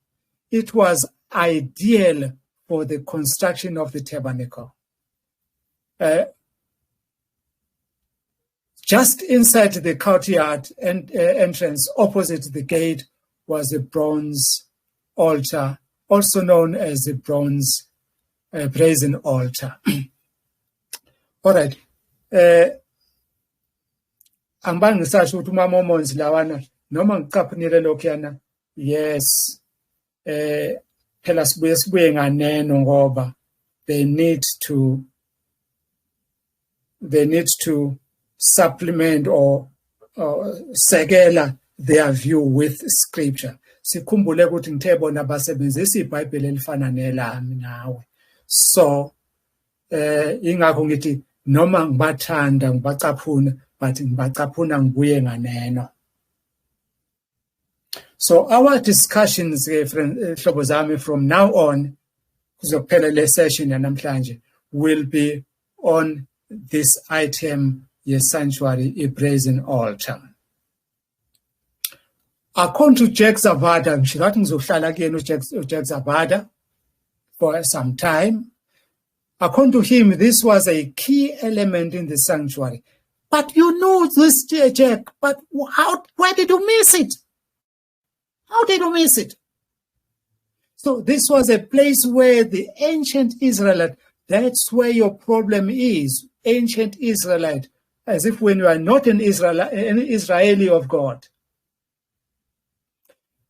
it was ideal for the construction of the tabernacle. Just inside the courtyard entrance, opposite the gate, was a bronze altar, also known as the Brozen Altar. All right. Angibangi ngisasho ukuthi uma-Mormons lawana noma ngicaphunile lokhuyana, yes, phela sibuye nganeno ngoba they need to supplement or sekela their view with scripture. Sikhumbule ukuthi ngithe bona basebenzisa iBhayibheli elifana nelami nawe. So ingakho ngithi noma ngibathanda ngibacaphuna, but ngibacaphuna ngibuye nganeno. So our discussions, hlobo zami, from now on, kuzophela le session yanamhlanje, will be on this item, sanctuary, a brazen altar. According to Jack Zavada, ngishikathi ngizohlala kuyena uJack Zavada for some time. According to him, this was a key element in the sanctuary. But you know this, Jack, but why did you miss it? How did you miss it? So this was a place where the ancient Israelite, that's where your problem is, ancient Israelite, as if when you are not an Israeli of God.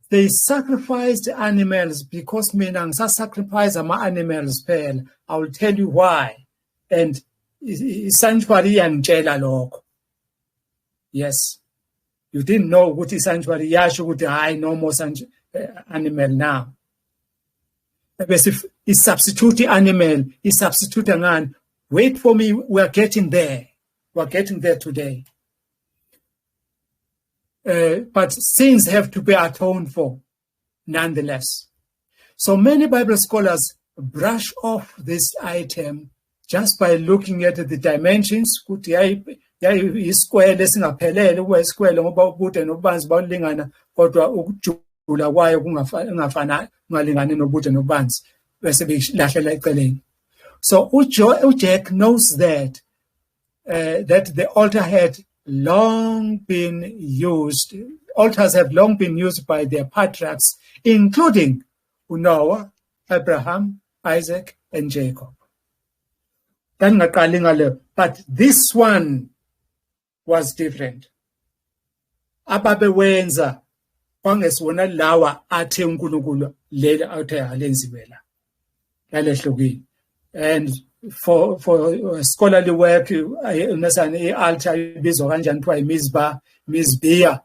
They sacrificed animals because mina ngisacrifice ama-animals phela. I will tell you why. And sanctuary yangitshela lokho. Yes. You didn't know ukuthi sanctuary yasho ukuthi hayi no more animal now. Bese isubstitute animal, isubstitute ngani? Wait for me, we are getting there. We are getting there today. But sins have to be atoned for, nonetheless. So many Bible scholars brush off this item just by looking at the dimensions, ukuthi isquare singaphelele kuba isquare ngoba ubude nobubanzi bawulingana kodwa ukujula kwayo kungafana kungalingani nobude nobubanzi bese belahlela eceleni. So Jack knows that the altar had long been used. Altars have long been used by their patriarchs, including Noah, Abraham, Isaac, and Jacob. But this one was different. Ababewenza kwangesona lawa athe uNkulunkulu leli athe alenziwela lalehlukile. And for scholarly work, unasana altar ibizwa kanjani kuthiwa Mizbeah,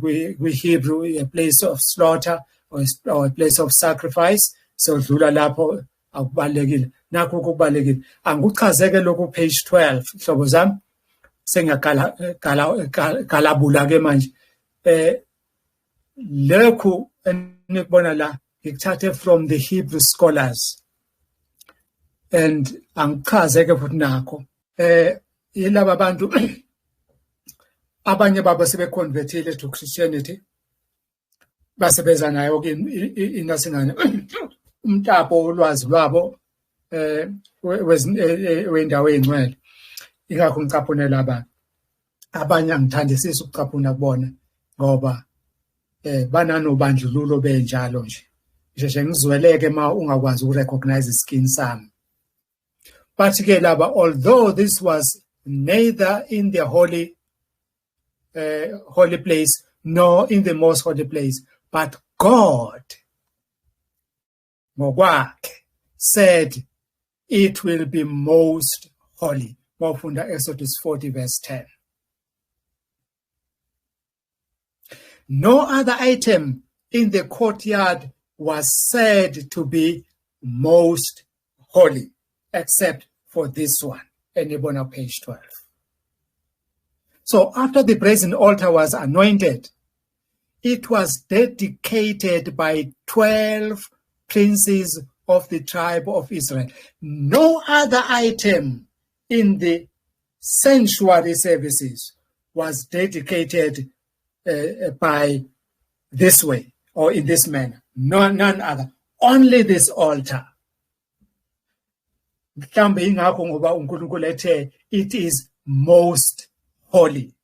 we Hebrew, a place of slaughter or a place of sacrifice. So dlula lapho akubalekile nakho kubalekile. Angikuchazeke lokho page 12 hlobo zami sengagalabula ke manje. Lokhu enikubona la ngikuthathe from the Hebrew scholars. And angichazeke futhi nakho yilaba abantu abanye babo sebeconvertile to Christianity basebenza nayo ke inasingana umtapo olwazi lwabo wendawo engcwele ingakho ngicaphunela abantu abanye angithandisisi ukucaphuna kubona ngoba bananobandlululo benjalo nje ngizweleke ma ungakwazi ukurecognize iskin sami. But although this was neither in the holy place nor in the most holy place, but God said it will be most holy. Mawufunda Exodus 40 verse 10. No other item in the courtyard was said to be most holy, except for this one. Anybody on page 12. So after the brazen altar was anointed, it was dedicated by 12 princes of the tribe of Israel. No other item in the sanctuary services was dedicated by this way or in this manner. None other. Only this altar. It is most holy.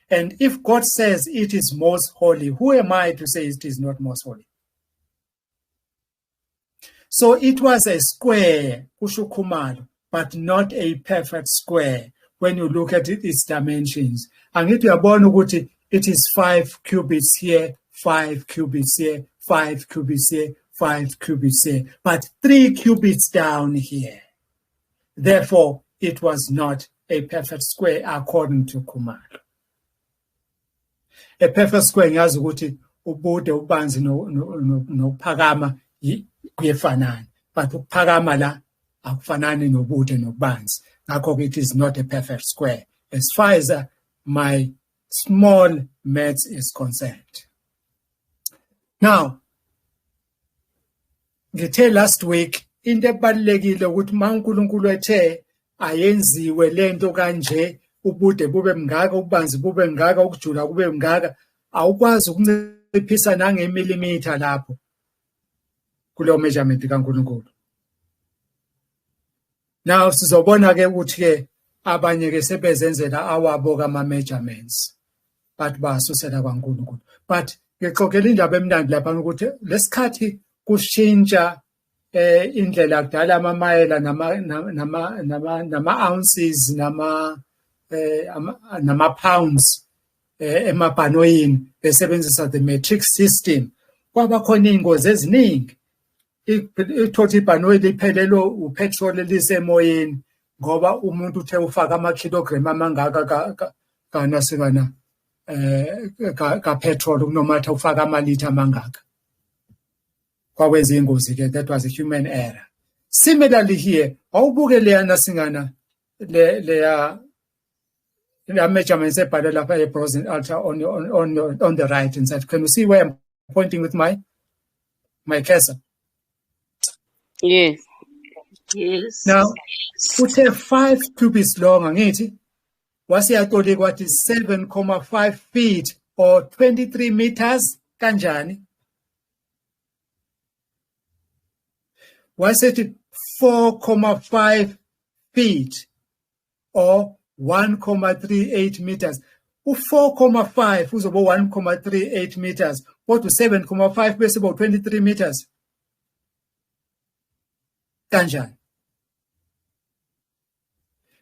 And if God says it is most holy, who am I to say it is not most holy? So it was a square, but not a perfect square when you look at its dimensions. And it is 5 cubits here, 5 cubits here, 5 cubits here, 5 cubits here, but 3 cubits down here. Therefore, it was not a perfect square according to Kumar. A perfect square ngiyazi ukuthi ubude ubanzi nophakama kuyefanana, but ukuphakama la akufanani nobude nobanzi. Ngakho it is not a perfect square as far as my small maths is concerned. Now, ngithe last week into ebalekile ukuthi maNkulunkulu ethe ayenziwe lento kanje, ubude bube mngaka, ubanzi bube mngaka, ukujula kube mngaka, awukwazi ukunciphisa nangemilimeter lapho kulo measurement kaNkulunkulu. Now sizobona ke ukuthi ke abanye ke sebezenzela awabo kama measurements but basusela kwaNkulunkulu. But ngixoxela indaba emnandi lapha ukuthi lesikhathi kushintsha indlela kudala amamayela nama ounces nama pounds emabhanoyini besebenzisa the metric system, kwaba khona ingozi eziningi. Ithothi ibhanoyi liphelelo upetrol lisemoyeni ngoba umuntu uthe ufaka ama-kilogram amangaka kanasikana ka petrol kunomatha ufaka amalitha amangaka. Kwakwenza ingozi ke, that was a human error. Similarly here, awubuke leyana singana leya measurements ebhalwe lapha e-Brozen Altar on the right hand side. Can you see where I'm pointing with my cursor? Yes. Yes. Now, uthe 5 cubits long, angithi, wasiyatole kwathi 7.5 feet or 23 meters, kanjani? Wasethi 4.5 feet or 1.38 meters. U4.5 uzoba 1.38 meters. What to 7.5 base about 23 meters? Kanjani?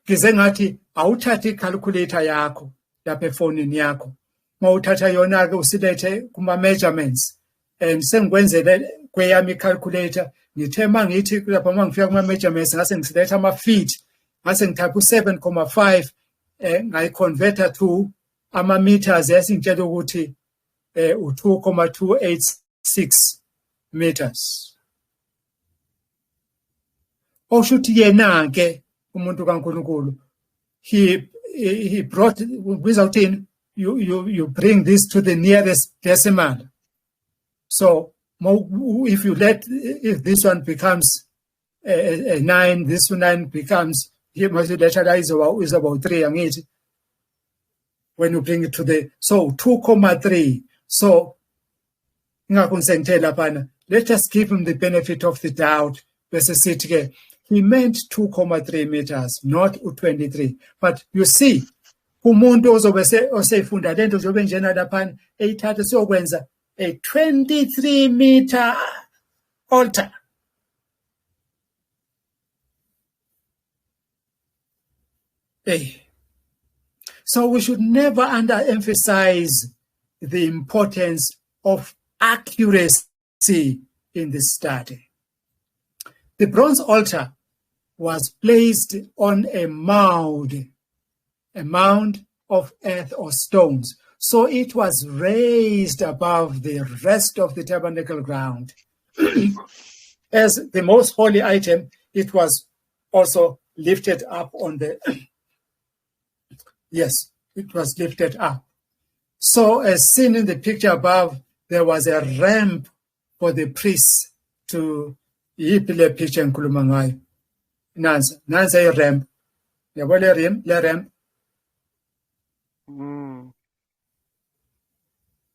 Ngize ngathi awuthathe icalculator yakho lapha efonini yakho. Mawuthatha yona ke usilethe kuma measurements and sengikwenzele kweyami icalculator ngithe mangithi lapha mangifika kuma measurements ngase ngisiletha ama feet ngase ngithapha u7.5 ngayiconverter to ama meters yasingitshela ukuthi u2.286 meters. Oshuthi yena ke umuntu kaNkulunkulu he brought without in you bring this to the nearest decimal. So if this one becomes a 9, this 9 becomes here multilateral is about 3 angithi. When you bring it to the, so 2.3. So let us give him the benefit of the doubt. He meant 2.3 meters, not 23. But you see, umuntu ozobe osefunda lento zobe njena lapha eyithatha siyokwenza a 23 meter altar. So we should never underemphasize the importance of accuracy in this study. The bronze altar was placed on a mound of earth or stones. So it was raised above the rest of the tabernacle ground. As the most holy item, it was also lifted up on the, yes, it was lifted up. So as seen in the picture above, there was a ramp for the priests to yiphi picture enkhuluma ngayo. Nansi a ramp. Yabo le ramp.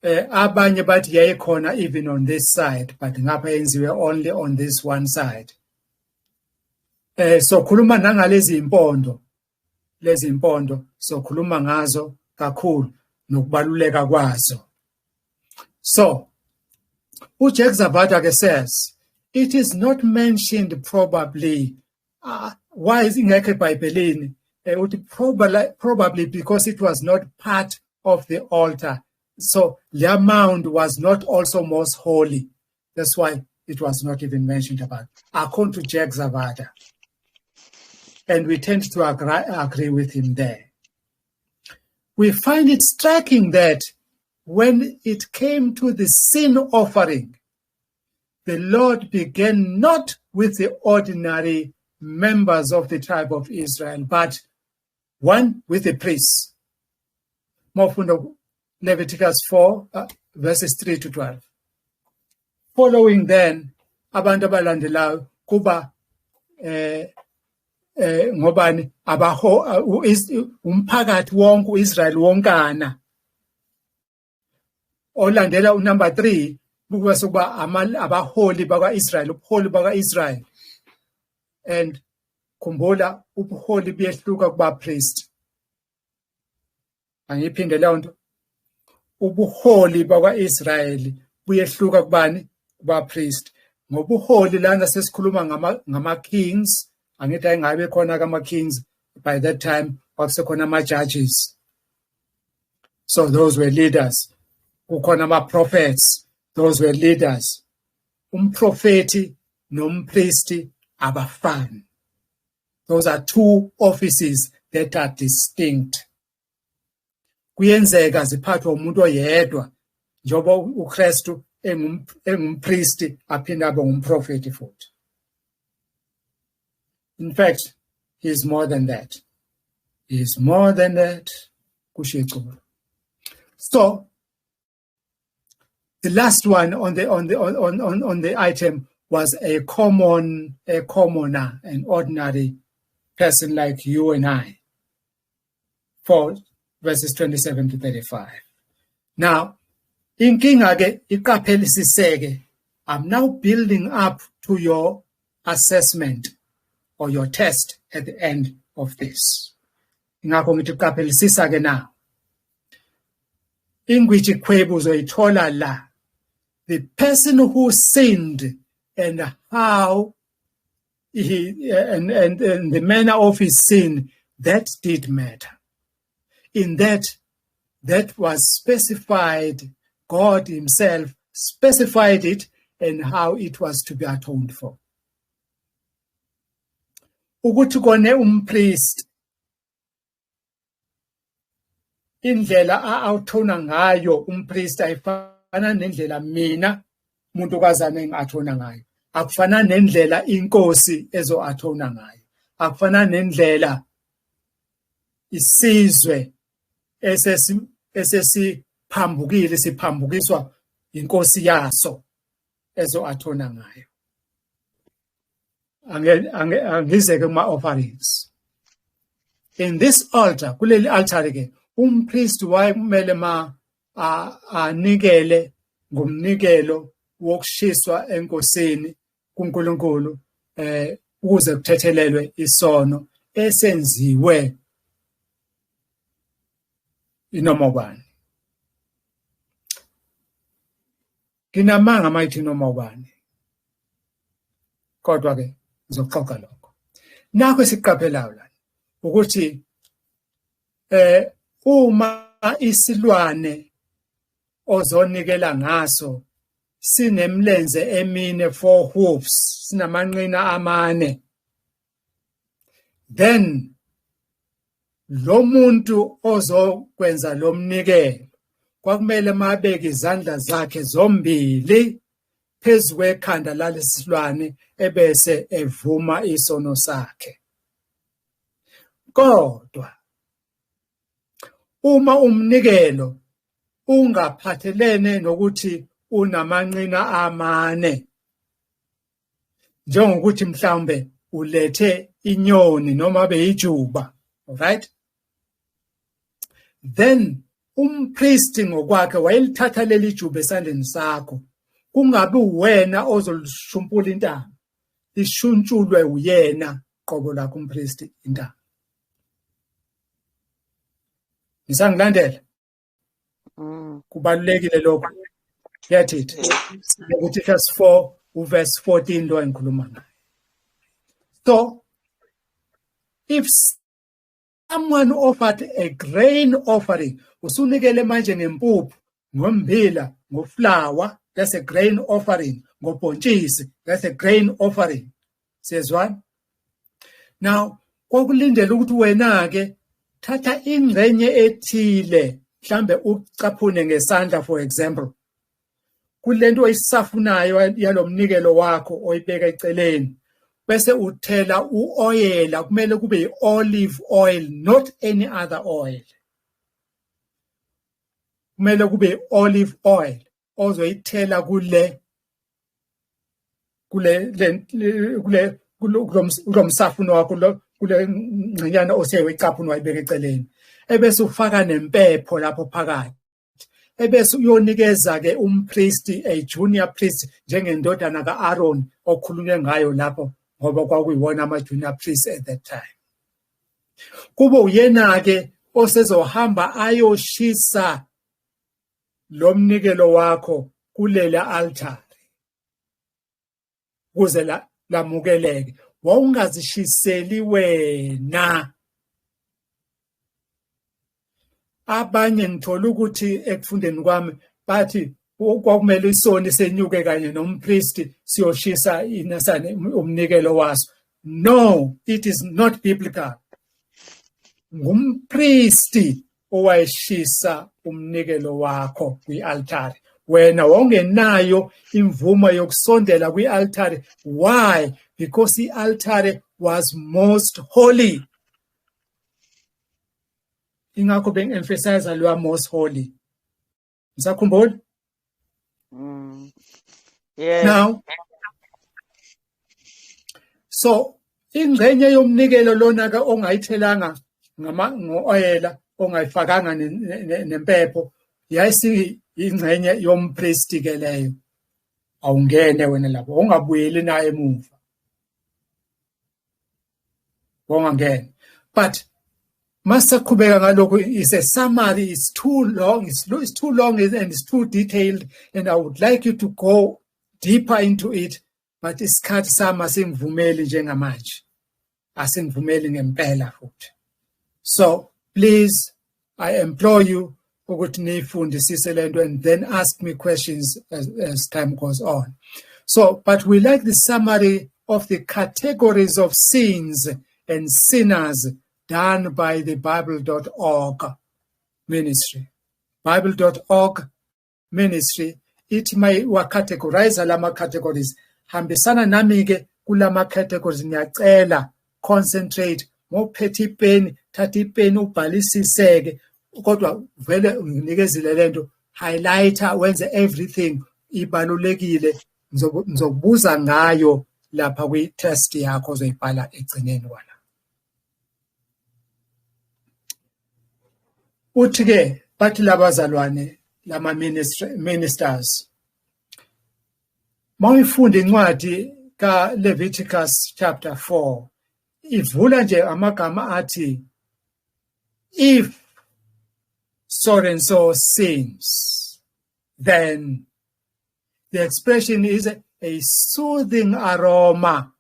Abanye bathi yayikhona even on this side, but ngapha yenziwe only on this one side. So khuluma nangalezi impondo. Lezi impondo so khuluma ngazo kakhulu nokubaluleka kwazo. So uJack Zabata says it is not mentioned probably. Why is ingekho eBhayibhelini? Probably because it was not part of the altar. So their mound was not also most holy. That's why it was not even mentioned about. According to Jack Zabata. And we tend to agree with him there. We find it striking that when it came to the sin offering, the Lord began not with the ordinary members of the tribe of Israel, but one with the priests. Leviticus 4, verses 3 to 12. Following then, abantu abalandelayo kuba ngobani umphakathi wonke uIsrael wonkana. Olandela unumber 3 kuba sokuba abaholi bakwaIsrael, ubuholi bakwaIsrael. And khumbula ubuholi buyehluka kuba priest. Angiphinde leyo nto. Ubuholi bakwaIsrael buyehluka kubani? Kuba priest. Ngobuholi lana sesikhuluma ngama kings, angithi ayingabe khona kama kings by that time kwakusekhona ama judges. So those were leaders. Kukhona ama prophets, those were leaders. Umprofeti nompristi abafani. Those are two offices that are distinct. Kuyenzeka ziphathwa umuntu oyedwa njengoba uKristu engumpristi aphinde abe ngumprofeti futhi. In fact, he is more than that. He is more than that. So the last one on the item was a commoner, an ordinary person like you and I. 4 verses 27 to 35. Now, inkinga ke iqaphelisiseke. I'm now building up to your assessment or your test at the end of this. Ingakho ngithi qaphelisisa ke now. Ingwitshi khwebu uzoyithola la. The person who sinned and how he and the manner of his sin, that did matter. In that was specified. God himself specified it and how it was to be atoned for. Ukuthi kone umpriest indlela awuthona ngayo umpriest ayifana nendlela mina umuntu kazana engathona ngayo. Akufana nendlela inkosi ezoathona ngayo. Akufana nendlela isizwe esesiphambukile siphambukiswa inkosi yaso ezoathona ngayo. Angizeke kuma offerings. In this altar, kuleli altar ke umpriest wayemele anikele ngomnikelo wokushiswa enkosini kuNkulunkulu ukuze kuthethelelwe isono esenziwe inoma ubani. Nginamanga mayithi noma ubani. Kodwa ke ngizoxoxa lokho. Nakho esiqaphelayo la ukuthi uma isilwane ozonikela ngaso sinemlenze emine 4 hoofs sinamanqina amane, then lo muntu ozokwenza lo mnikelo kwakumele mabeke izandla zakhe zombili phezu kwekhanda lalesilwane ebese evuma isono sakhe. Kodwa uma umnikelo ungaphathelene nokuthi unamanqina amane, njengokuthi mhlawumbe ulethe inyoni noma beyijuba, alright, then umpriest ngokwakhe wayelithatha leli juba esandleni sakho, kungabi wena ozolishumpula intamo, lishuntshulwe uyena qobo lakho umpriest intamo. Ngisangilandela? Kubalulekile lokho. Yathi ukuthi verse 4 uverse 14 lo engikhuluma ngayo. So if someone offered a grain offering, usunikele manje ngempuphu, ngommbila, ngoflour, that's a grain offering, ngobhontshisi, that's a grain offering. Says one. Now, kwakulindela ukuthi wena ke thatha ingcenye ethile, mhlambe ucaphune ngesandla for example. Kulento oyisafunayo yalomnikelo wakho oyibeka eceleni. Bese uthela uoil, kumele kube olive oil, not any other oil. Kumele kube olive oil ozoyithela kulomsafuno wakho kule ngcenyana oseyicaphuna wayibeka eceleni. Ebese ufaka nempepho lapho phakathi. Ebese uyonikeza ke umpriest, a junior priest, njengendodana kaAaron okhulunywe ngayo lapho ngoba kwakuyiwona ama-junior priests at that time. Kube uyena ke osezohamba ayoshisa lo mnikelo wakho kulela altar ukuze lamukeleke. Wawungazishiseli wena. Abanye ngithola ukuthi ekufundeni kwami bathi kwakumele isoni senyuke kanye nompriest siyoshisa inasane umnikelo waso. No, it is not biblical. Ngumpriest owayeshisa umnikelo wakho kwi-altar. Wena wongenayo imvumo yokusondela kwi-altar. Why? Because the altar was most holy. Ingakho bengi-emphasize lo most holy. Msakhumbula? Yes. Now, So ingxenye yomnikelo lona ka ongayithelanga ngo-oyela ongayifakanga nempepho yayisi ingxenye yompriest ke leyo. Awungene wena lapho ungabuyeli naye emuva. Wongangena. But masaqhubeka ngalokho is a summary, it's too long, it's too long and it's too detailed, and I would like you to go deeper into it, but isikhathi sami asingivumeli njengamanje. Asingivumeli ngempela futhi. So please, I implore you ukuthi nifundisise lento and then ask me questions as time goes on. So, but we like the summary of the categories of sins and sinners done by the Bible.org ministry. Bible.org ministry, it may categorize lama categories. Hambisana nami ke kulama categories ngiyacela, concentrate, ngophethe pen, thatha pen ubhalisiseke, kodwa vele nginikezile lento, highlighter wenze everything ibalulekile, ngizokubuza ngayo lapha kwi test yakho ozoyibhala egcineni wala. Uthi ke bathi labazalwane lama ministers, mawuyifunde incwadi ka Leviticus chapter 4, ivula nje amagama athi if so and so sins, then the expression is a soothing aroma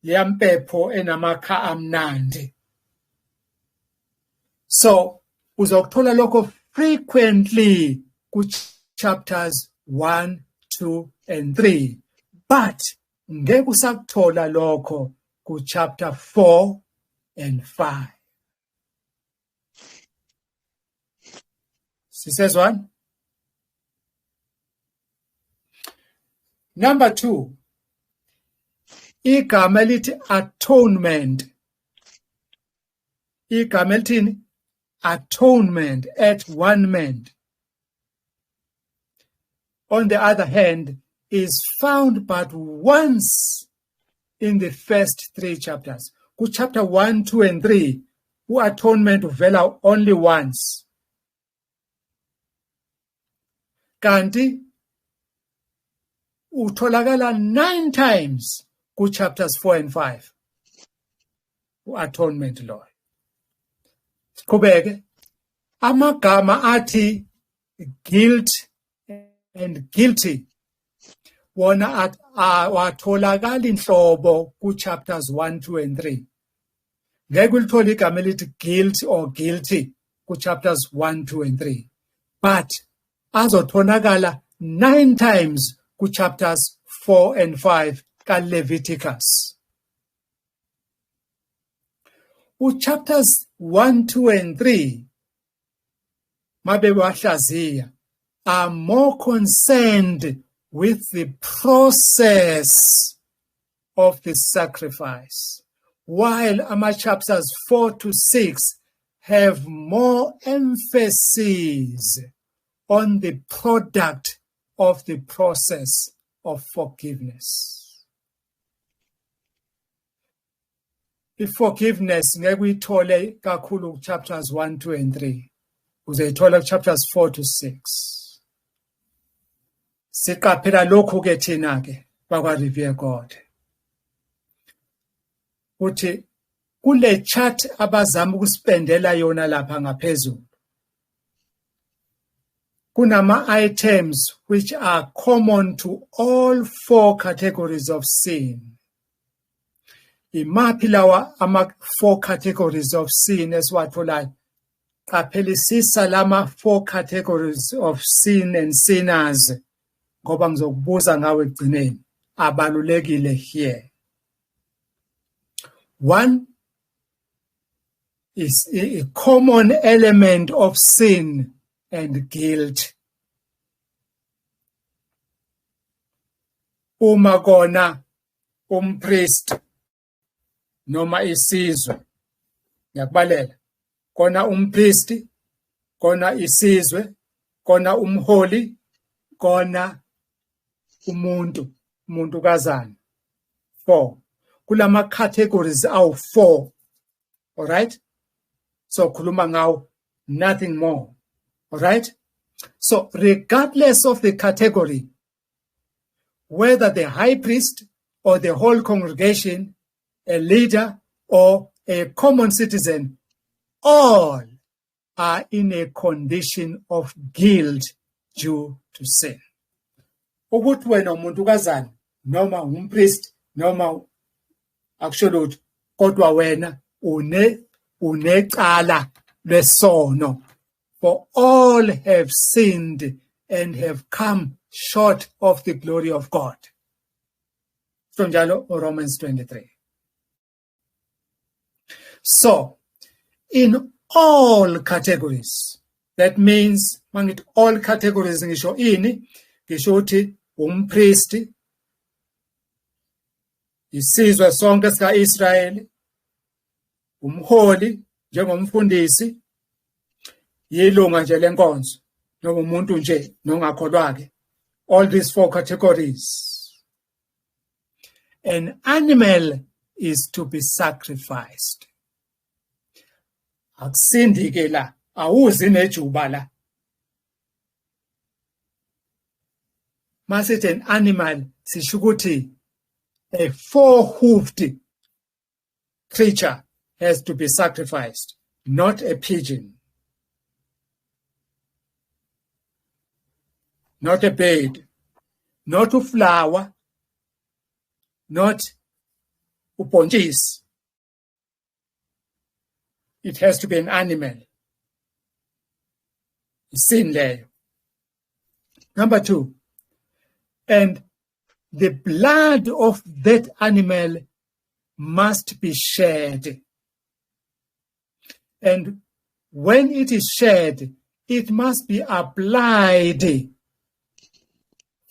lempepho enamakha amnandi. So uzokuthola lokho frequently ku chapters 1, 2 and 3, but ngeke usakuthola lokho ku chapter 4 and 5. Says one. Number 2, igama lithi atonement. Igama lithi atonement, at-one-ment. On the other hand, is found but once in the first 3 chapters. Ku chapter 1, 2 and 3, atonement uvela only once. Kanti utholakala 9 times ku chapters 4 and 5. Atonement law. Kubeke amagama athi guilt and guilty wona watholakala inhlobo ku chapters 1, 2 and 3. Ngeke ulithola igama elithi guilt or guilty ku chapters 1, 2 and 3. But azotholakala 9 times ku chapters 4 and 5 ka Leviticus. Chapters 1, 2 and 3 mabe wahlaziya are more concerned with the process of the sacrifice, while chapters 4 to 6 have more emphasis on the product of the process of forgiveness. Forgiveness ngeke uyithole kakhulu chapters 1, 2 and 3. Uzayithola chapters 4 to 6. Siqaphela lokhu ke thina ke bakwa Revere God. Uthi kule chart abazama ukuspendela yona lapha ngaphezulu, kunama items which are common to all 4 categories of sin. Imaphi lawa 4 categories of sin esiwatholayo? Qaphelisisa lama 4 categories of sin and sinners, ngoba ngizokubuza ngawe egcineni, abalulekile here. 1 is a common element of sin and guilt. Uma kona umpriest noma isizwe, ngiyakubalela, kona umpriest, kona isizwe, kona umholi, kona umuntu kazana. 4. kulama categories awu 4. All right? So khuluma ngawo, nothing more. All right? So regardless of the category, whether the high priest or the whole congregation, a leader or a common citizen, all are in a condition of guilt due to sin. Ukuthi wena umuntu kazana noma umpriest noma akusho kodwa wena unecala lesono, for all have sinned and have come short of the glory of God. So njalo Romans 23. So in all categories, that means mangit all categories ngisho ini, ngisho uthi umpriest, isizwe sonke sika Israel, umholi njengomfundisi, yilunga nje lenkonzo noma umuntu nje nongakholwake. All these 4 categories. An animal is to be sacrificed. Akusindike la, awuzi nejuba la. Masithi an animal, sisho ukuthi a 4-hoofed creature has to be sacrificed, not a pigeon, not a bird, not a flower, not ubhontshisi. It has to be an animal. Sin leyo. Number 2, and the blood of that animal must be shed. And when it is shed, it must be applied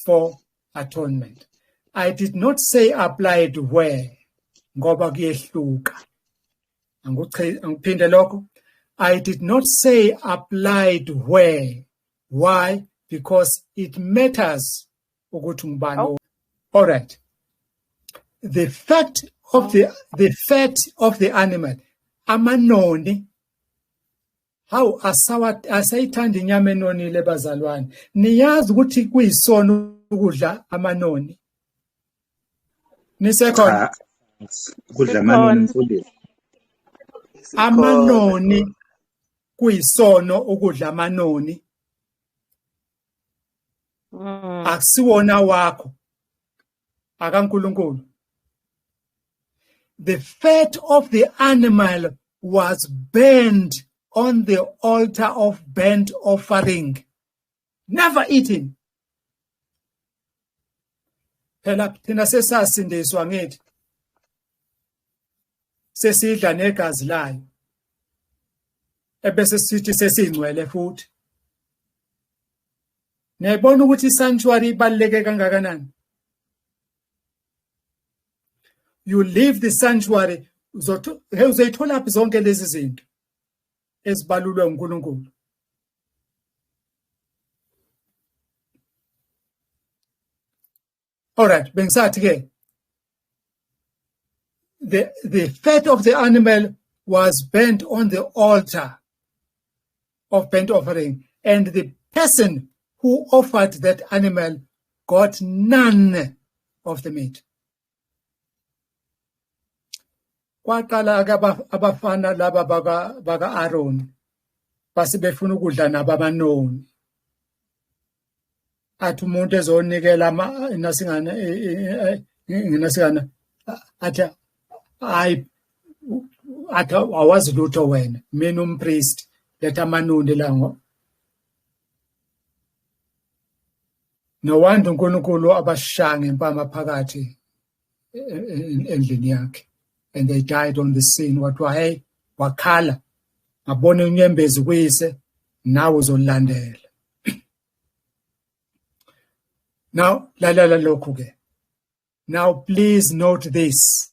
for atonement. I did not say applied where, ngoba kuyehluka. Angiphinde lokho. I did not say applied where. Why? Because it matters ukuthi ngubani. All right. The fat of the animal, amanoni, how asayithanda inyama enonile bazalwane. Niyazi ukuthi kuyisono ukudla amanoni? Nisekhona? Kudla amanoni mfundisi. Amanoni kuyisono ukudla amanoni. Akusiwona wakho. AkaNkulunkulu. The fat of the animal was burned on the altar of burnt offering. Never eaten. Phela thina sesasindiswa ngithi. Sesidla negazi layo. Ebese sithi sesingcwele futhi. Niyabona ukuthi isanctuary ibaluleke kangakanani? You leave the sanctuary, uzoyithola phi zonke lezi zinto ezibalulwe uNkulunkulu? All right, bengisathi ke, the fat of the animal was burnt on the altar of burnt offering, and the person who offered that animal got none of the meat. Kwaqala abafana laba baka Aaron base befuna ukudla nabo amanoni. Athi umuntu ezonikela nasingana athi awazi lutho wena, mina umpriest letha amanoni la. No wonder uNkulunkulu abashanga impama phakathi endlini yakhe. And they died on the scene. Wathiwa hey wakhala ngabona unyembezi kuyise nawe uzolandela. Now lalela lokhu ke. Now please note this.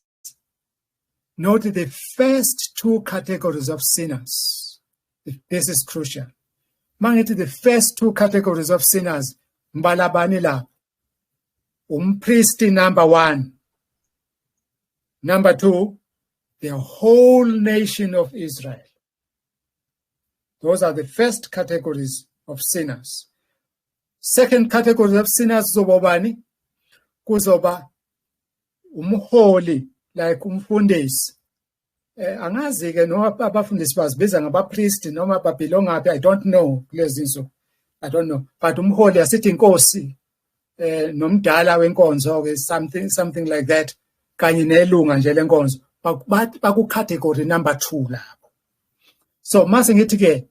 Note the first 2 categories of sinners. This is crucial. Mangithi the first 2 categories of sinners mbalabani la. Umpriest number 1. Number 2, the whole nation of Israel. Those are the first categories of sinners. Second category of sinners zobani kuzoba umholi, like umfundisi. Angazi ke no abafundisi bazibiza ngabapriest noma babelonga ngaphi, I don't know kulezi insuku. I don't know, but umholi asithi inkosi nomdala wenkonzo ke, something like that, kanye nelunga nje lenkonzo baku category number 2 lapho. So mase ngithi ke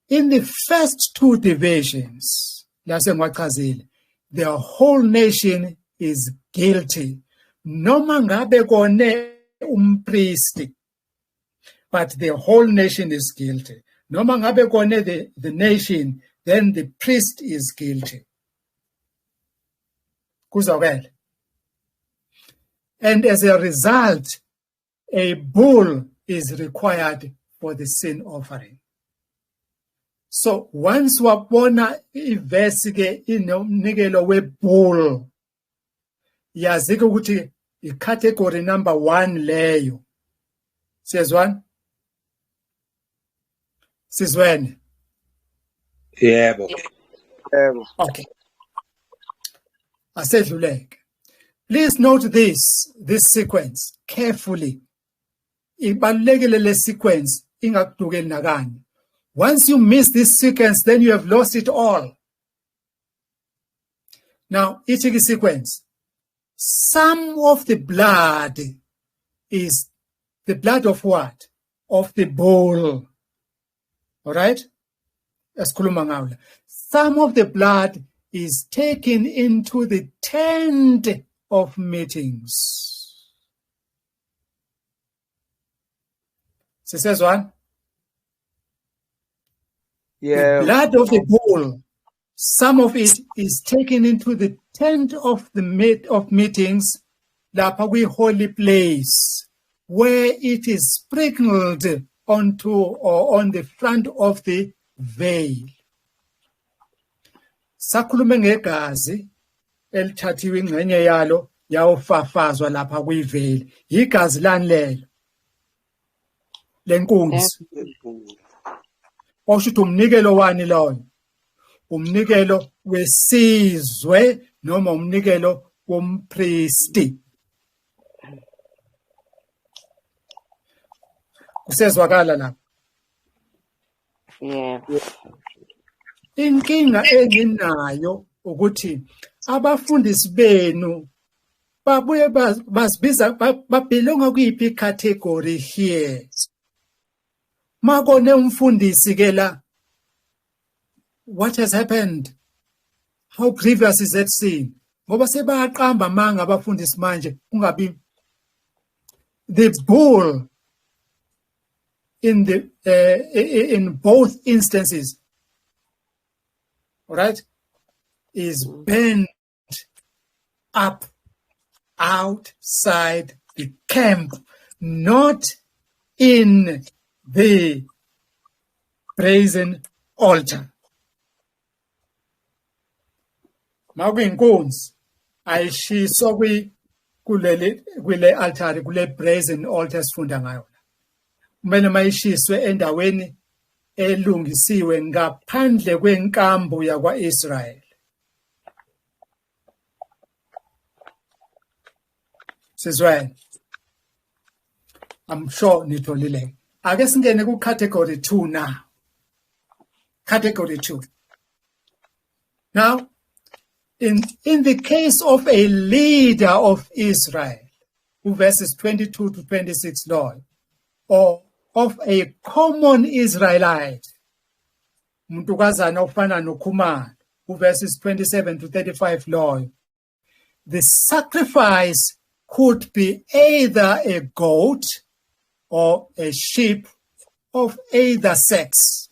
in the first 2 divisions lase ngiwachazile, the whole nation is guilty, noma ngabe kone umpriest, but the whole nation is guilty. Noma ngabe kone the nation, then the priest is guilty. Kuzwakala. And as a result, a bull is required for the sin offering. So once wabona ivesi ke inomnikelo webull, yazike ukuthi icategory number 1 leyo. Siyezwana? Sizweni? Yebo. Okay. Asedluleke. Please note this sequence carefully. Ibalulekile le sequence ingakudukeli nakanye. Once you miss this sequence, then you have lost it all. Now, each sequence, some of the blood is the blood of what? Of the bull. All right? Some of the blood is taken into the tent of meetings. So says one. Yeah. The blood of the bull, some of it is taken into the tent of the meetings, the holy place, where it is sprinkled onto or on the front of the veil. Sakhulume ngegazi elithathiwe ingxenye yalo yawufafazwa lapha kwiveil. Igazi lani lelo lenkunzi. Osho umnikelo wani loyo? Umnikelo wesizwe noma umnikelo wompristi. Kusezwakala lapha? Yeah. Inkinga enginayo ukuthi abafundisi benu babuye basibiza babelonga kuyiphi category here. Makone umfundisi ke la, what has happened? How grievous is that sin? Ngoba sebaqamba manga abafundisi manje kungabi the bull in the in both instances, all right, is bent up outside the camp, not in the brazen altar. Mawinkunzi ayishiso kule altar, kule brazen altar sifunda ngayo. Kumele mayishiswe endaweni elungisiwe ngaphandle kwenkambo yakwa-Israel. Sizweni? I'm sure nitholile. Ake singene ku category 2 now. Category 2. Now, in the case of a leader of Israel, verses 22 to 26, Lord, or of a common Israelite, Mtukazana ofana nokhumalo, verses 27 to 35, Lord, the sacrifice could be either a goat or a sheep of either sex.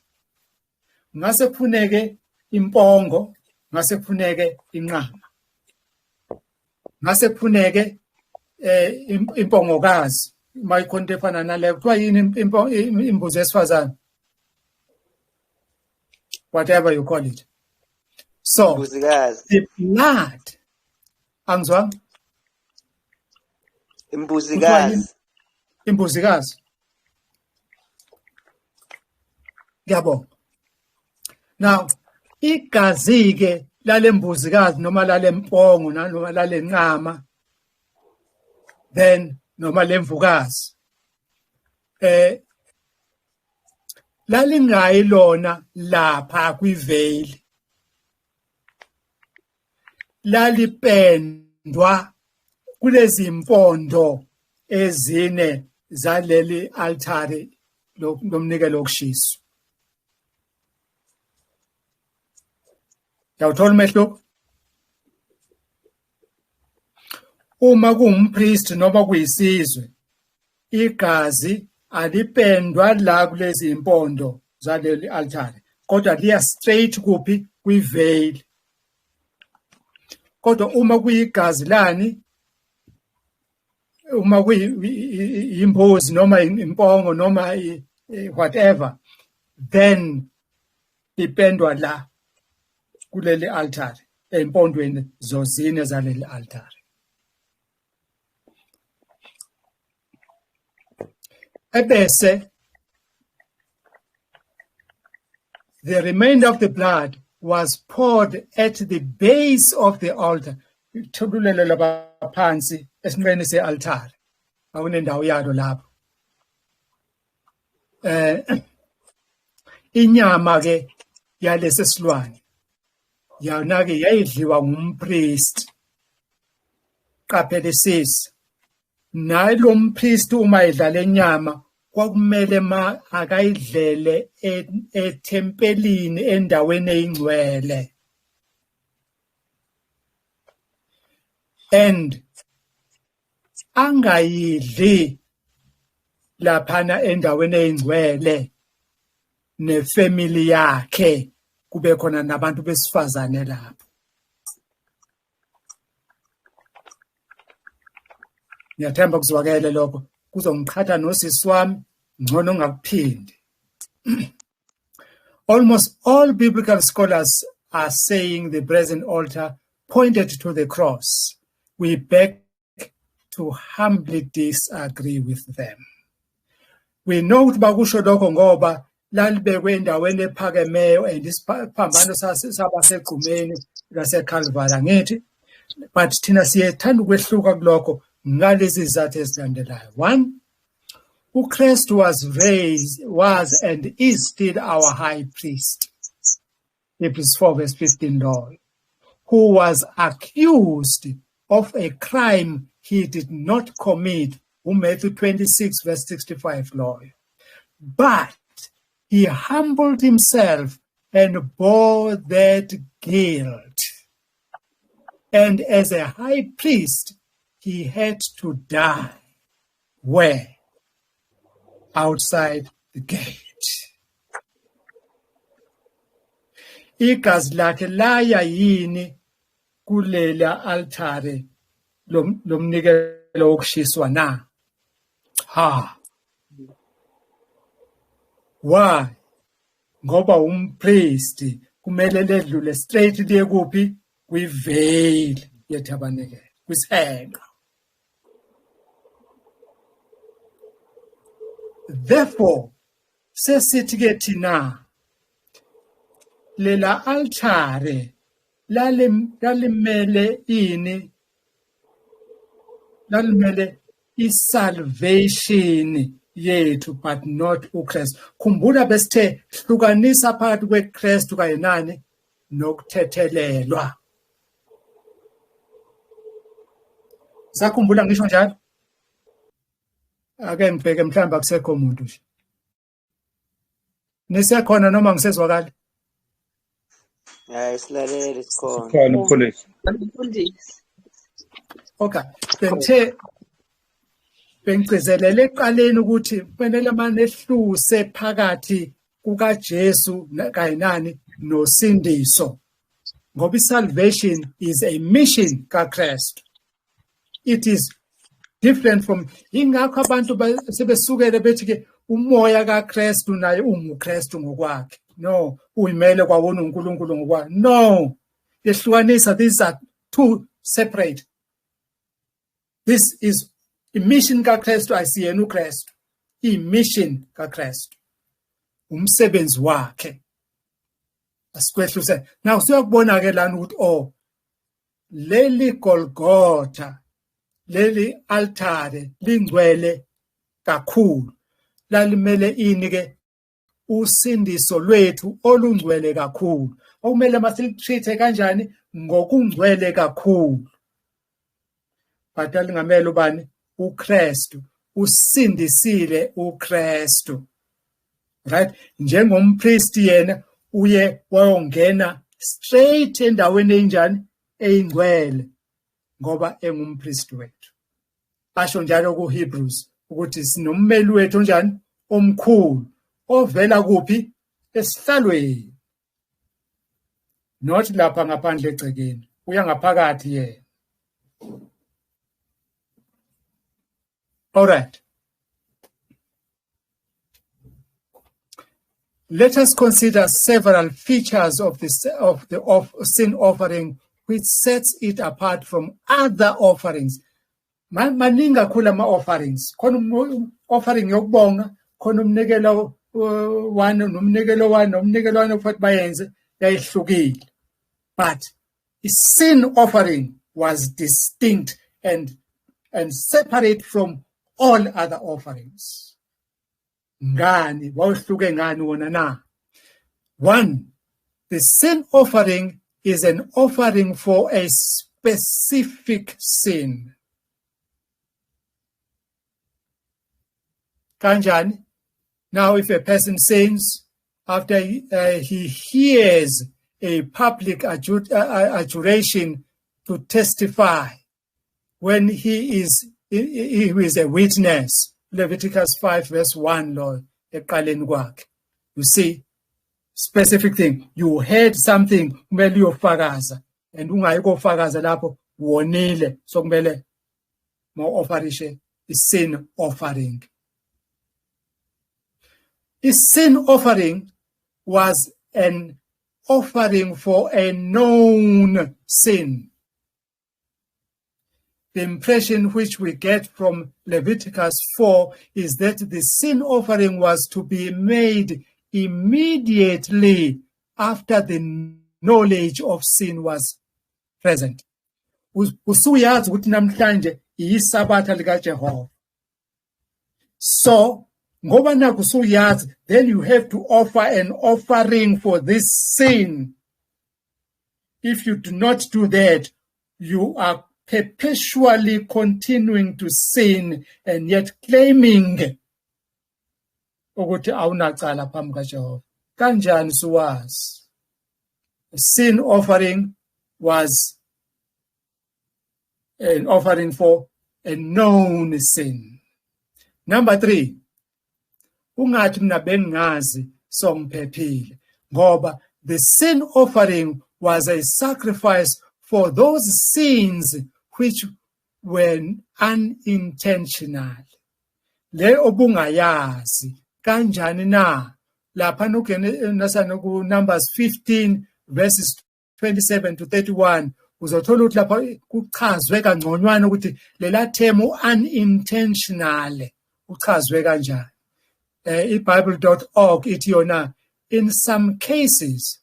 Ngase kufuneke impongo, ngase kufuneke inqama. Ngase kufuneke impongokazi. Mayikhonto efana naleyo kuthiwa yini imbuzi esifazane? Whatever you call it. So, the blood, angizwanga? Imbuzikazi. Imbuzikazi. Yabo. Now, igazi ke lalembuzikazi noma lalempongo noma lalenqama then noma lemvukazi lalingayi lona lapha kwiveil lalipendwa kulezi impondo ezine zaleli altare lomnikelo wokushiswa. Yawuthola umehluko? Uma kuwumpriest noma kuyisizwe, igazi alipendwa la kulezi impondo zaleli altare, kodwa liya straight kuphi kwiveil. Kodwa uma kuyigazi lani, uma kuyimbuzi noma impongo noma whatever, then lipendwa la kuleli altare, empondweni zozine zaleli altare. Ebese, the remainder of the blood was poured at the base of the altar. Thululele lapha phansi esinqeni se-altare. Awunendawo yalo lapho. Inyama ke yalesi silwane yona ke yayidliwa ngumpriest. Qaphela sisi. Naye lo mpriest uma edlala inyama kwakumele akayidlele ethempelini endaweni eyingcwele. And angayidli laphana endaweni eyingcwele nefamily yakhe kube khona nabantu besifazane lapho. Ngiyathemba kuzwakele lokho kuzongiqhatha nosisi wami ngcono ngakuphindi. Almost all biblical scholars are saying the brazen altar pointed to the cross. We beg to humbly disagree with them. We know ukuthi bakusho lokho ngoba lalibekwe endaweni ephakemeyo and isiphambano saba segqumeni laseCalvary angithi, but thina siyethanda ukwehluka kulokho ngalezi izathu ezilandelayo. 1, uKristu was and is still our high priest. Hebrews 4 verse 15, Lord, who was accused of a crime he did not commit, Matthew 26 verse 65, Lord. But he humbled himself and bore that guilt. And as a high priest, he had to die. Where? Outside the gate. Igazi lakhe laya yini kulela altare lomnikelo wokushiswa na? Ha. Why? Ngoba umpriest kumele ledlule straight liye kuphi? Kwiveil yeTabernacle, kwishenqa. Therefore, sesithi ke thina lela altare lalimele ini? Lalimele isalvation yethu, but not uKristu. Khumbula besithe hlukanisa phakathi kweKristu kanye nani nokuthethelelwa. Sakhumbula ngisho njalo? Ake ngibheke mhlawumbe akusekho umuntu nje. Nisekhona noma ngisezwakala? Hayi silalele sikhona. Sikhona mfundisi. Okay. Bengcizelele eqaleni ukuthi kufanele manje ehluse phakathi kukaJesu kanye nani nosindiso. Ngoba salvation is a mission kaKristu. It is different from ingakho abantu sebesukele bethi ke umoya kaKristu naye unguKristu ngokwakhe. No, uyimele kwawona uNkulunkulu ngokwakhe. No. Yehlukanisa, these are two separate. This is Imission kaKristu asiyena uKristu. Imission kaKristu. Umsebenzi wakhe. Asikwehluse. Now siyakubona ke lana ukuthi leli Golgotha, leli altare lingcwele kakhulu. Lalimele ini ke usindiso lwethu olungcwele kakhulu. Okumele masilitreat kanjani ngokungcwele kakhulu. Badala ngamele ubani uKristu, usindisile uKristu. Right? Njengompriest yena uye wayongena straight endaweni enjani eyingcwele ngoba engumpriest wethu. Basho njalo kuHebrews ukuthi sinommeli wethu njani omkhulu ovela kuphi esihlalweni. Not lapha ngaphandle egcekeni, uya ngaphakathi yena. All right. Let us consider several features of the sin offering which sets it apart from other offerings. Maningi kakhulu ama-offerings. Khona offering yokubonga, khona umnikelo one, nomnikelo one ofuthi bayenze yayihlukile. But the sin offering was distinct and separate from all other offerings. Ngani wawuhluke ngani wona na? One, the sin offering is an offering for a specific sin. Kanjani? Now, if a person sins after he hears a public adjuration to testify, when he is a witness, Leviticus 5 verse 1, Lord, you see, specific thing. You heard something, kumele uyofakaza, and ungayikofakaza lapho wonile, so kumele mo offerishe sin offering. The sin offering was an offering for a known sin. The impression which we get from Leviticus 4 is that the sin offering was to be made immediately after the knowledge of sin was present. Usuyazi ukuthi namhlanje iyisabatha lika Jehova. So, ngoba naku usuyazi, then you have to offer an offering for this sin. If you do not do that, you are perpetually continuing to sin and yet claiming ukuthi awunacala phambi kaJehova. Kanjani suwazi? A sin offering was an offering for a known sin. Number 3, ungathi mina bengazi songiphephile ngoba the sin offering was a sacrifice for those sins which were unintentional. Le obungayazi kanjani na? Lapha nasana ku Numbers 15 verses 27 to 31 uzothola ukuthi lapha kuchazwe kangconywana ukuthi lela term unintentional uchazwe kanjani. iBible.org ithi yona, in some cases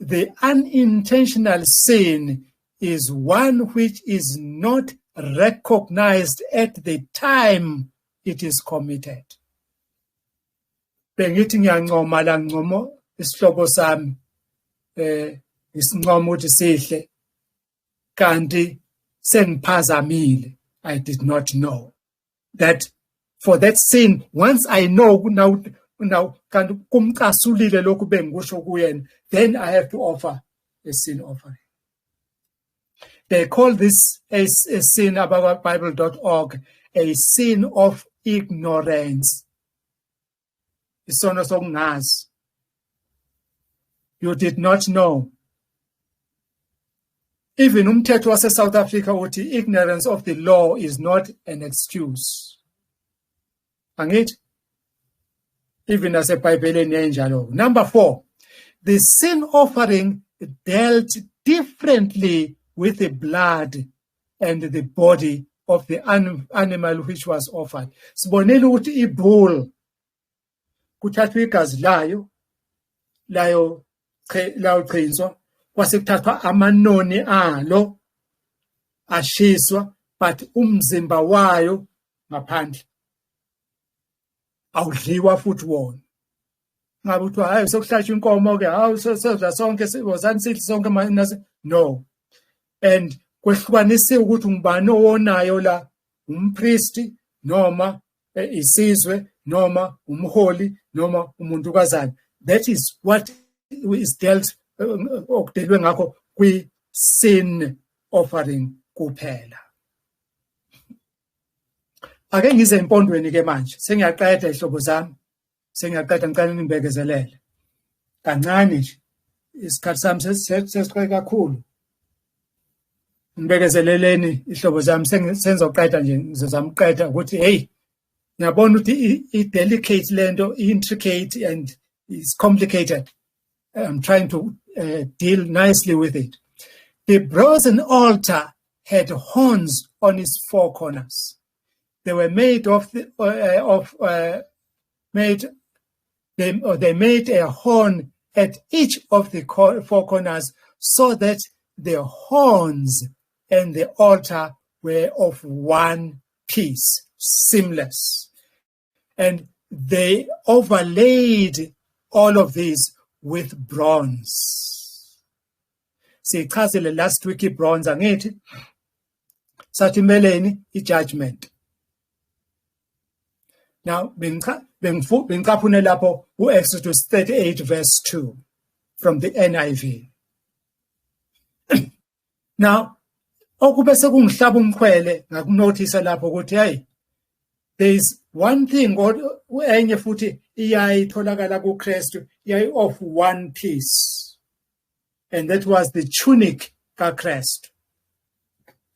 the unintentional sin is one which is not recognized at the time it is committed. Bengithi ngiyancoma la ngcomo isihlobo sami isincomo ukuthi sihle kanti sengiphazamile. I did not know that for that sin, once I know now kanti kumcasulile lokhu bengikusho kuyena, then I have to offer a sin offering. They call this a sin, about Bible.org, a sin of ignorance. Isono sokungazi. You did not know. Even umthetho wase South Africa uthi ignorance of the law is not an excuse. Angit? Even as a Bible enjalo. Number 4, the sin offering dealt differently with the blood and the body of the animal which was offered. Sibonile ukuthi ibull kuthathwa igazi layo chinzwa kwase kuthathwa amanoni alo ashiswa but umzimba wayo ngaphandle awudliwa futhi wona. Ngabe uthiwa hayi sokuhlatshwa inkomo ke hawu sodla sonke wozani sidle sonke manje no. And kwehlukanise ukuthi ngubani owonayo la, umpriest noma isizwe noma umholi noma umuntu kazana. That is what is dealt okudelwe ngakho kwi sin offering kuphela. Ake ngize empondweni ke manje sengiyaqeda ihlobo zami, sengiyaqeda ngicela nimbekezelele kancane nje, isikhathi sami sesiqhele kakhulu. Ngibekezeleleni ihlobo zami, senzoqeda nje ngizozama ukuqeda ukuthi hey ngiyabona ukuthi i-delicate lento, intricate and it's complicated. I'm trying to deal nicely with it. The Brozen Altar had horns on its four corners. They were made they made a horn at each of the four corners so that the horns and the altar were of one piece, seamless. And they overlaid all of these with bronze. Sichazile last week bronze angithi sathi meleni i-judgment. Now bengicaphune lapho u-Exodus 38 verse 2 from the NIV. Now okube sekungihlaba umkhwele ngakunothisa lapho ukuthi hey, there is one thing enye futhi iyayitholakala kuKristu iyayi of one piece, and that was the tunic kaKristu.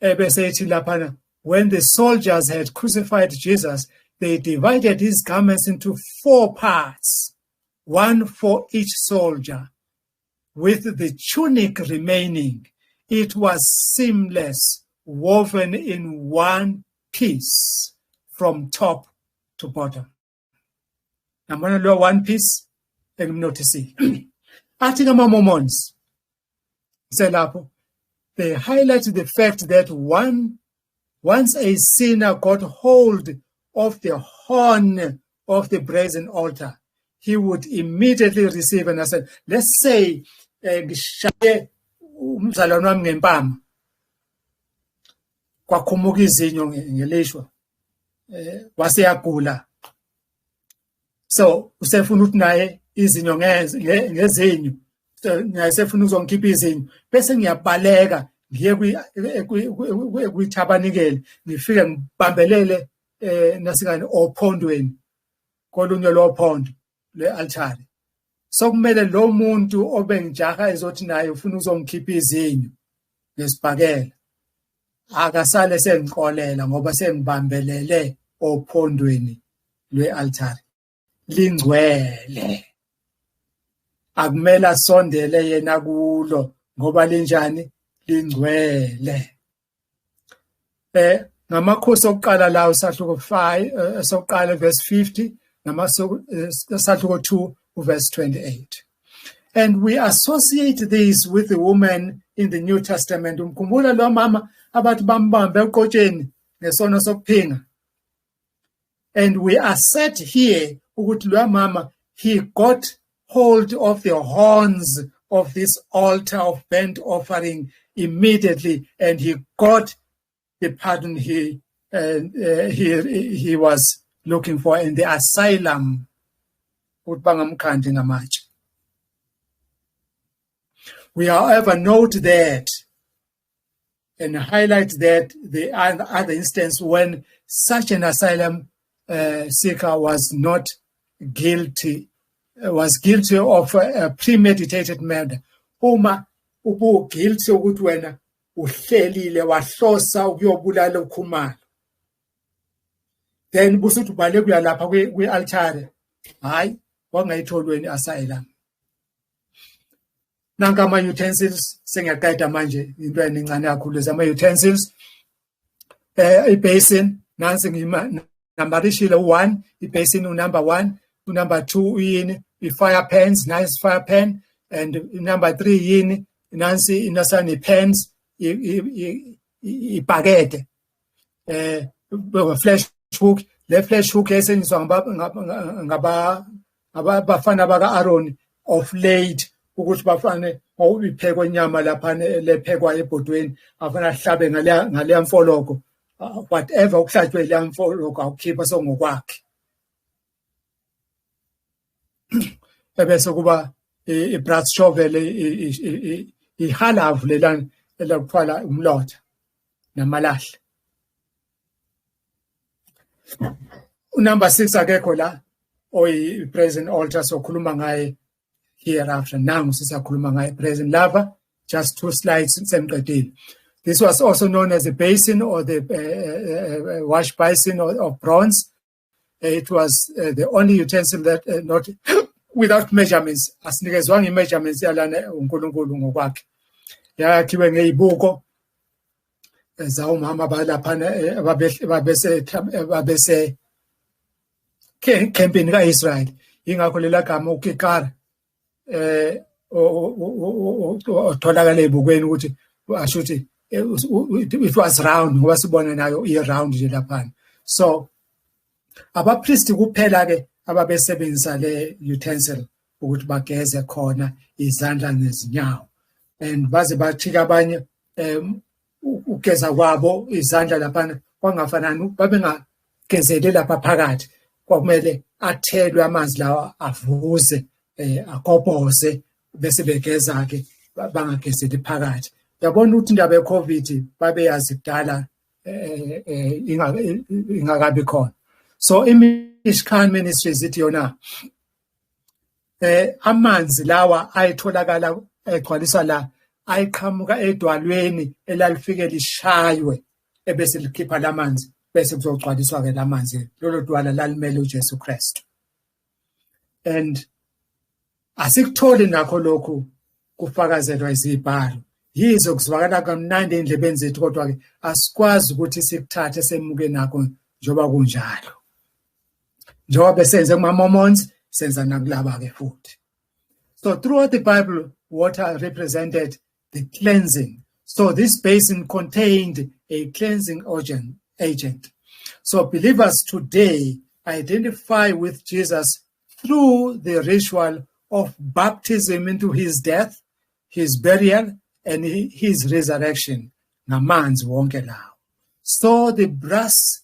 Ebese ethi laphana, when the soldiers had crucified Jesus, they divided his garments into 4 parts, one for each soldier, with the tunic remaining. It was seamless, woven in one piece from top to bottom. Namana lo one piece engimnothisi. Athi ngama-Mormons selapho, they highlight the fact that once a sinner got hold of the horn of the brazen altar, he would immediately receive. And I said, let's say ngishaye umzalwane wami ngempama kwakhumuka izinyo ngelishwa waseyagula, so usefuna ukuthi naye izinyo ngezinyo, naye sefuna uzongikhipha izinyo, bese ngiyabaleka ngiye kwi-tabernacle ngifike ngibambelele nasikani ophondweni kolunye lophondo lwe-altare. So kumele lo muntu obengijaha ezothi naye ufuna uzongikhipha izinyo ngesibhakela akasale sengixolela ngoba sengibambelele ophondweni lwe-altare. Lingcwele, akumele asondele yena kulo ngoba linjani, lingcwele. Ngamakhosi okuqala lawo sahluko 5 sokuqala verse 50 namasahluko 2 verse 28. And we associate this with the woman in the New Testament. Umkhumbula lo mama abathi bambambe eqotsheni ngesono sokuphinga. And we assert here ukuthi lo mama, he got hold of the horns of this altar of burnt offering immediately, and he got the pardon he was looking for in the asylum. We, however, note that and highlight that the other instance when such an asylum seeker was guilty of a premeditated murder. Uma ubu guilty ukuthi wena uhlelile wahlosa ukuyobulala ukhumalo, then busuthi ubale kuya lapha kwi-altare, hayi wangayitholweni asylum. Nanka ama-utensils sengiyaqeda manje into encane kakhulu lezi ama-utensils. ibasin nansi numberishile 1 ibasin number 1 number 2 yini i-fire pans nice fire pan and number 3 yini nansi inasani pans ibhakede flash hook le flash hook esenziwa ngabafana baka-Aaron of late ukuthi bafane iphekwe inyama lapha lephekwa ebhodweni afana ahlabe ngaleya mfoloko whatever ukuhlatywe leya mfoloko awukhipha songokwakhe ebese kuba i-brass shovel ihalavu lelana elakuthwala umlotha namalahle. Number 6 akekho la oyi-Brozen Altar sokhuluma ngaye hereafter. Nangu sisakhuluma ngaye Brozen Lava, just 2 slides semqedile. This was also known as the basin or the wash basin of bronze. It was the only utensil that not without measurements. Asinikezwanga i-measurements yalana uNkulunkulu ngokwakhe. Yakhiwe ngeyibuko zawumama balaphana babese camping ka-Israel. Ingakho lela gama ukikara otholakala ebukweni ukuthi ashuthi it was round ngoba sibona nayo i-round nje laphana. So abapristi kuphela ke ababesebenzisa le utensil ukuthi bageze khona izandla nezinyawo, and baze bathika abanye ugeza kwabo izandla laphana kwangafanani babengagezeli lapha phakathi, kwakumele athelwe amanzi lawa avuze akophoze bese begeza ke bangagezeli phakathi. Yabona ukuthi indaba ye-COVID babeyazi kudala ingakabi khona. So iMishkan Ministries ithi yona amanzi lawa ayitholakala egcwaliswa la ayiqhamuka edwalweni elalifike lishaywe ebese likhipha lamanzi bese kuzogcwaliswa ke lamanzi lolo dwala lalimele uJesu Kristu. And asikutholi nakho lokhu kufakazelwa izibhalo, yizo kuzwakala kamnandi endlebeni zethu, kodwa ke asikwazi ukuthi sikuthathe semuke nakho njoba kunjalo. Njoba besenze kuma-Mormons senza nakulaba ke futhi. So throughout the Bible, water represented the cleansing. So this basin contained a cleansing agent. So believers today identify with Jesus through the ritual of baptism into his death, his burial, and his resurrection. Namanzi wonke lawo. So the brass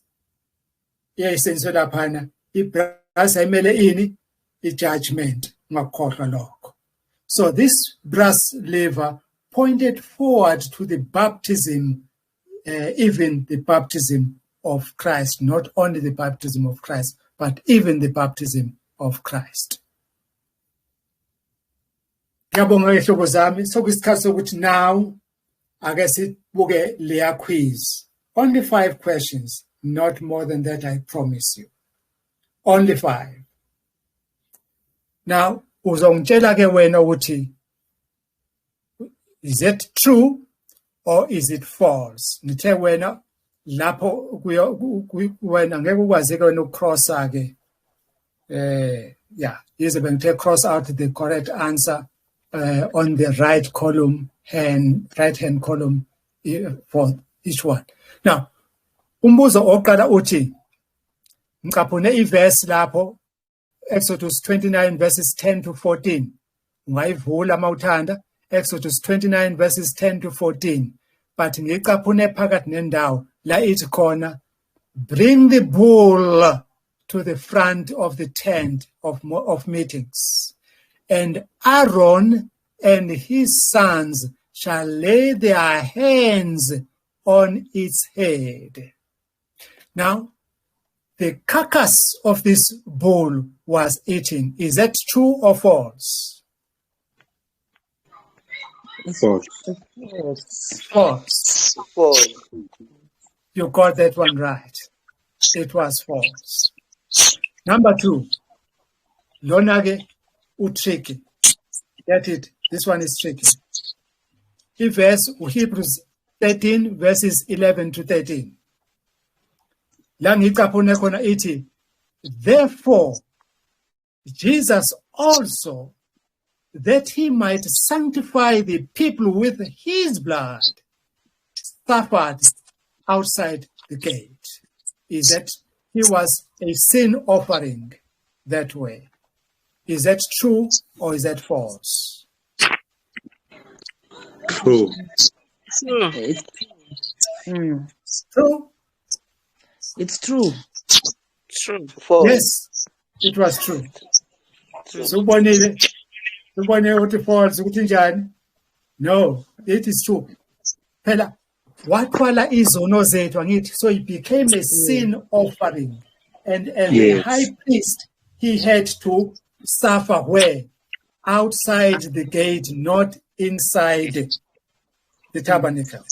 yesenzo laphana, i-brass ayimele ini? I-judgment, ngakhohlwa lokho. So this brass lever pointed forward to the baptism, even the baptism of Christ, not only the baptism of Christ, but even the baptism of Christ. Ngiyabonga ihlobo zami, sokuyisikhathi sokuthi now ake sibuke leya quiz. Only 5 questions, not more than that, I promise you. Only 5. Now, uzongitshela ke wena ukuthi is it true or is it false? Nithe wena lapho wena ngeke ukwazi ke wena ukcrossa ke yize bengithe cross out the correct answer on the right hand column for each one. Now, umbuzo oqala uthi ngicaphune iverse lapho Exodus 29 verses 10 to 14. Ungayivula mawuthanda Exodus 29 verses 10 to 14. But ngicaphune phakathi nendawo la ithi khona, bring the bull to the front of the tent of meetings, and Aaron and his sons shall lay their hands on its head. Now, the carcass of this bull was eaten. Is that true or false? False. False. You got that one right. It was false. Number 2. Lonage utricky. Get it? This one is tricky. Hebrews 13 verses 11 to 13. La ngicaphune khona ithi, therefore, Jesus also, that he might sanctify the people with his blood, suffered outside the gate. Is that he was a sin offering that way? Is that true or is that false? True. True? It's true. True. Yes, it was true. So ubonile uthi false ukuthi njani? No, it is true. Phela wathwala izono zethu angithi, so it became a sin offering, and as the high priest he had to suffer where? Outside the gate, not inside the tabernacle.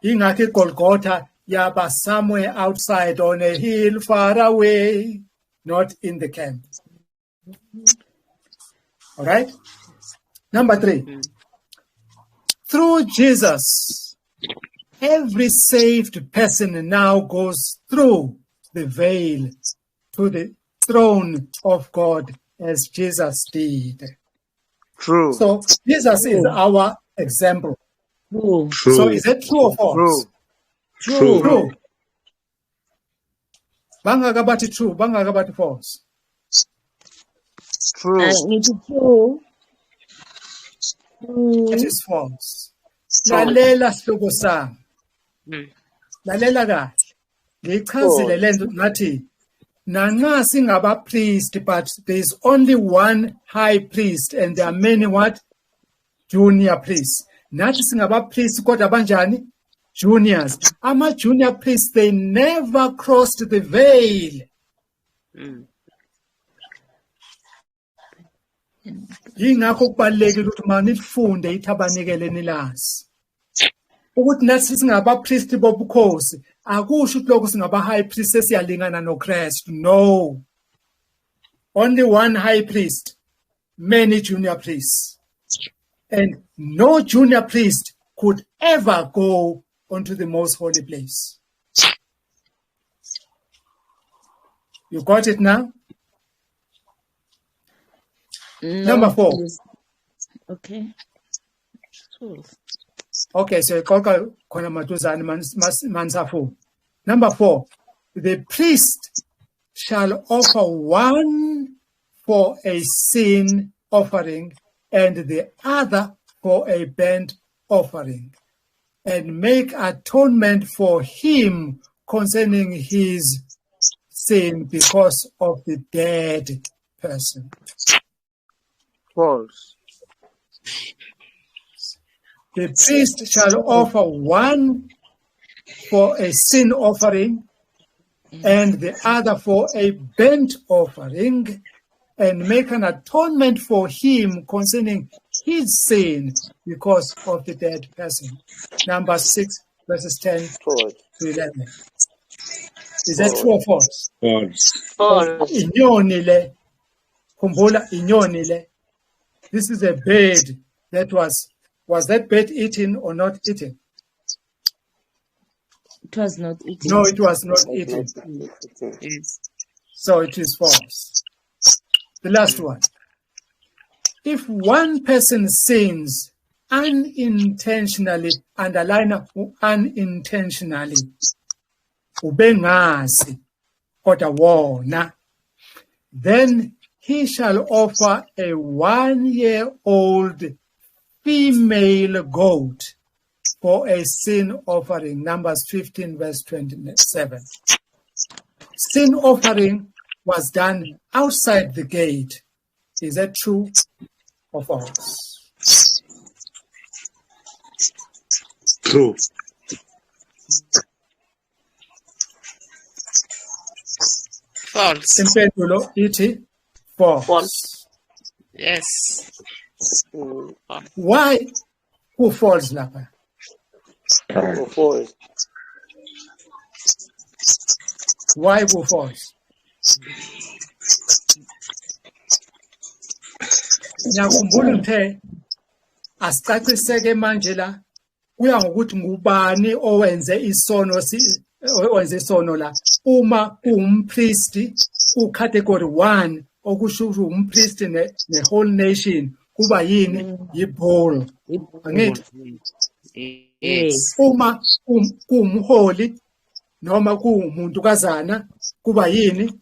Ingakho Golgotha yaba somewhere outside on a hill far away, not in the camp. All right? Number 3. Through Jesus, every saved person now goes through the veil to the throne of God as Jesus did. True. So Jesus is our example. True. So is it true or false? True. Bangakabathi true, bangakabathi false. True. It's true. It is false. Lalela sihloko sami. Lalela kahle. Ngichazile lento ngathi nanxa singaba priest, but there is only one high priest and there are many what? Junior priests. Nathi singaba priest kodwa banjani? Juniors. Ama junior priests, they never crossed the veil. Yingakho kubalekile ukuthi manifunde iTabernacle nilazi. Ukuthi nathi singaba priest bobukhosi, akusho ukuthi lokho singaba high priest sesiyalingana noKristu. No. Only one high priest, many junior priests. And no junior priest could ever go onto the most holy place. You got it now? No, Number 4. please. Okay. True. Okay, so Number 4, the priest shall offer one for a sin offering and the other for a burnt offering, and make atonement for him concerning his sin because of the dead person. False. The priest shall offer one for a sin offering and the other for a burnt offering, and make an atonement for him concerning his sin because of the dead person. Number 6, verses 10 to 11. Is that true or false? False. Inyoni le, kumbula inyoni le. This is a bird that was that bird eaten or not eaten? It was not eaten. No, it was not eaten. So it is false. The last one. If one person sins unintentionally, underline unintentionally, ubengazi kodwa wona, then he shall offer a 1-year-old female goat for a sin offering. Numbers 15, verse 27. Sin offering was done outside the gate. Is that true or false? True. False. Impendulo ithi false. False. Yes. Why? Who falls lapha? False. Why who falls? Ngiyakhumbula ngithe asicaciseke manje la kuya ngokuthi ngubani owenze isono owenze isono la uma umpristi ucategory 1 okusho ukuthi umpristi ne whole nation kuba yini yibull angithi Yes. uma kumholi noma kuumuntu kazana kuba yini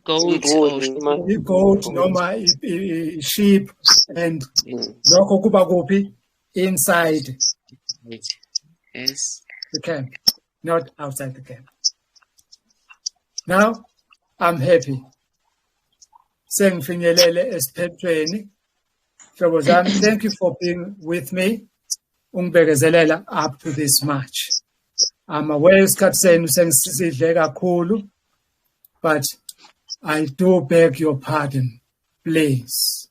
Goat. igoat noma sheep and lokho kuba kuphi inside Yes. the camp, not outside the camp. Now, I'm happy. Sengifinyelele esiphetweni. Hlobo zami, thank you for being with me. Ungibekezelela up to this much. I'm aware isikhathi senu sengisidle kakhulu, but I do beg your pardon, please.